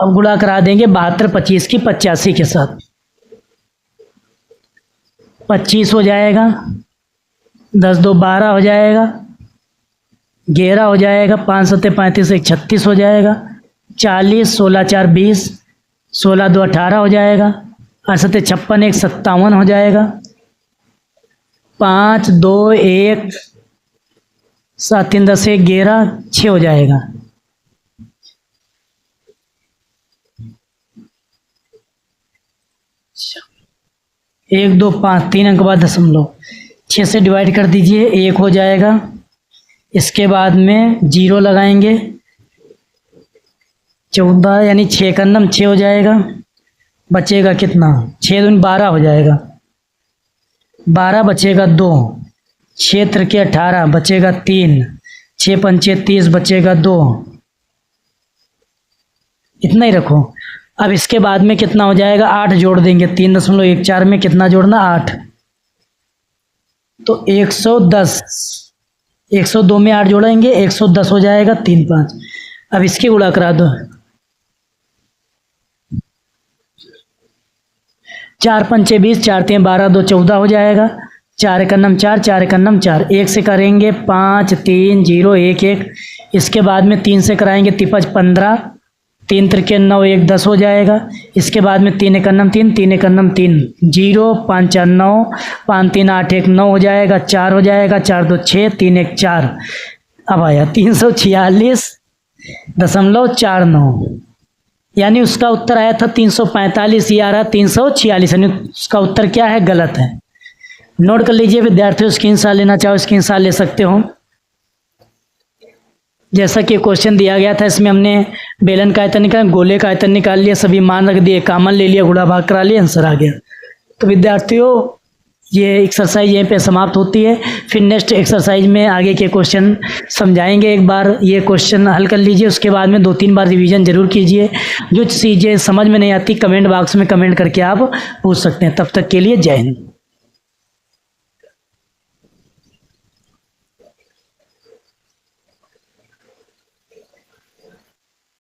अब गुणा करा देंगे 72 25 की 85 के साथ, 25 हो जाएगा, 10 2 12 हो जाएगा, 11 हो जाएगा, 5 7 35 1 36 हो जाएगा, 40 16 4 20 16 2 18 हो जाएगा, 8 7 56 1 57 हो जाएगा, 5 2 1 7 3 10 1 11 6 हो जाएगा। एक 2 5 3 अंक बाद दशमलव 6 से डिवाइड कर दीजिए, 1 हो जाएगा। इसके बाद में 0 लगाएंगे, 14 यानी 6 का नम 6 हो जाएगा। बचेगा कितना, 6 दूनी 12 हो जाएगा, 12 बचेगा 2, 6 त्रिके 18 बचेगा 3, 6 पंचे 30 बचेगा 2, इतना ही रखो। अब इसके बाद में कितना हो जाएगा, 8 जोड़ देंगे, 3.14 में कितना जोड़ना 8, तो 110, 102 में 8 जोड़ेंगे 110 हो जाएगा, 3 5। अब इसकी गुणा करा दो, 4 पंचे 20 4 3 12 2 14 हो जाएगा, 4 1 नम 4 4 1 नम 4, 1 से करेंगे 5 3 0 1 1, इसके बाद में 3 से कराएंगे 3 15, 3 त्रिके 9 1 10 हो जाएगा। इसके बाद में 3 1 नम 3 3 1 नम 3 0 5 4 9 5 3 8 1 9 हो जाएगा, 4 हो जाएगा, 4 2 6 3 1 4। अब आया 346.49, यानी उसका उत्तर आया था 345, ये आ रहा 346, यानी उसका उत्तर क्या है, गलत है। नोट कर लीजिए विद्यार्थियों, स्क्रीनशॉट लेना चाहो स्क्रीनशॉट ले सकते हो। जैसा कि क्वेश्चन दिया गया था, इसमें हमने बेलन का आयतन निकाल, गोले का आयतन निकाल लिया, सभी मान रख दिए, कॉमन ले लिया, गुणा भाग करा लिया, आंसर आ गया। तो विद्यार्थियों ये एक्सरसाइज यहीं पे समाप्त होती है। फिर नेक्स्ट एक्सरसाइज में आगे के क्वेश्चन समझाएंगे। एक बार ये क्वेश्चन हल कर लीजिए, उसके बाद में 2-3 बार रिवीजन जरूर कीजिए। जो चीज़ें समझ में नहीं आती कमेंट बॉक्स में कमेंट करके आप पूछ सकते हैं। तब तक के लिए जय हिंद।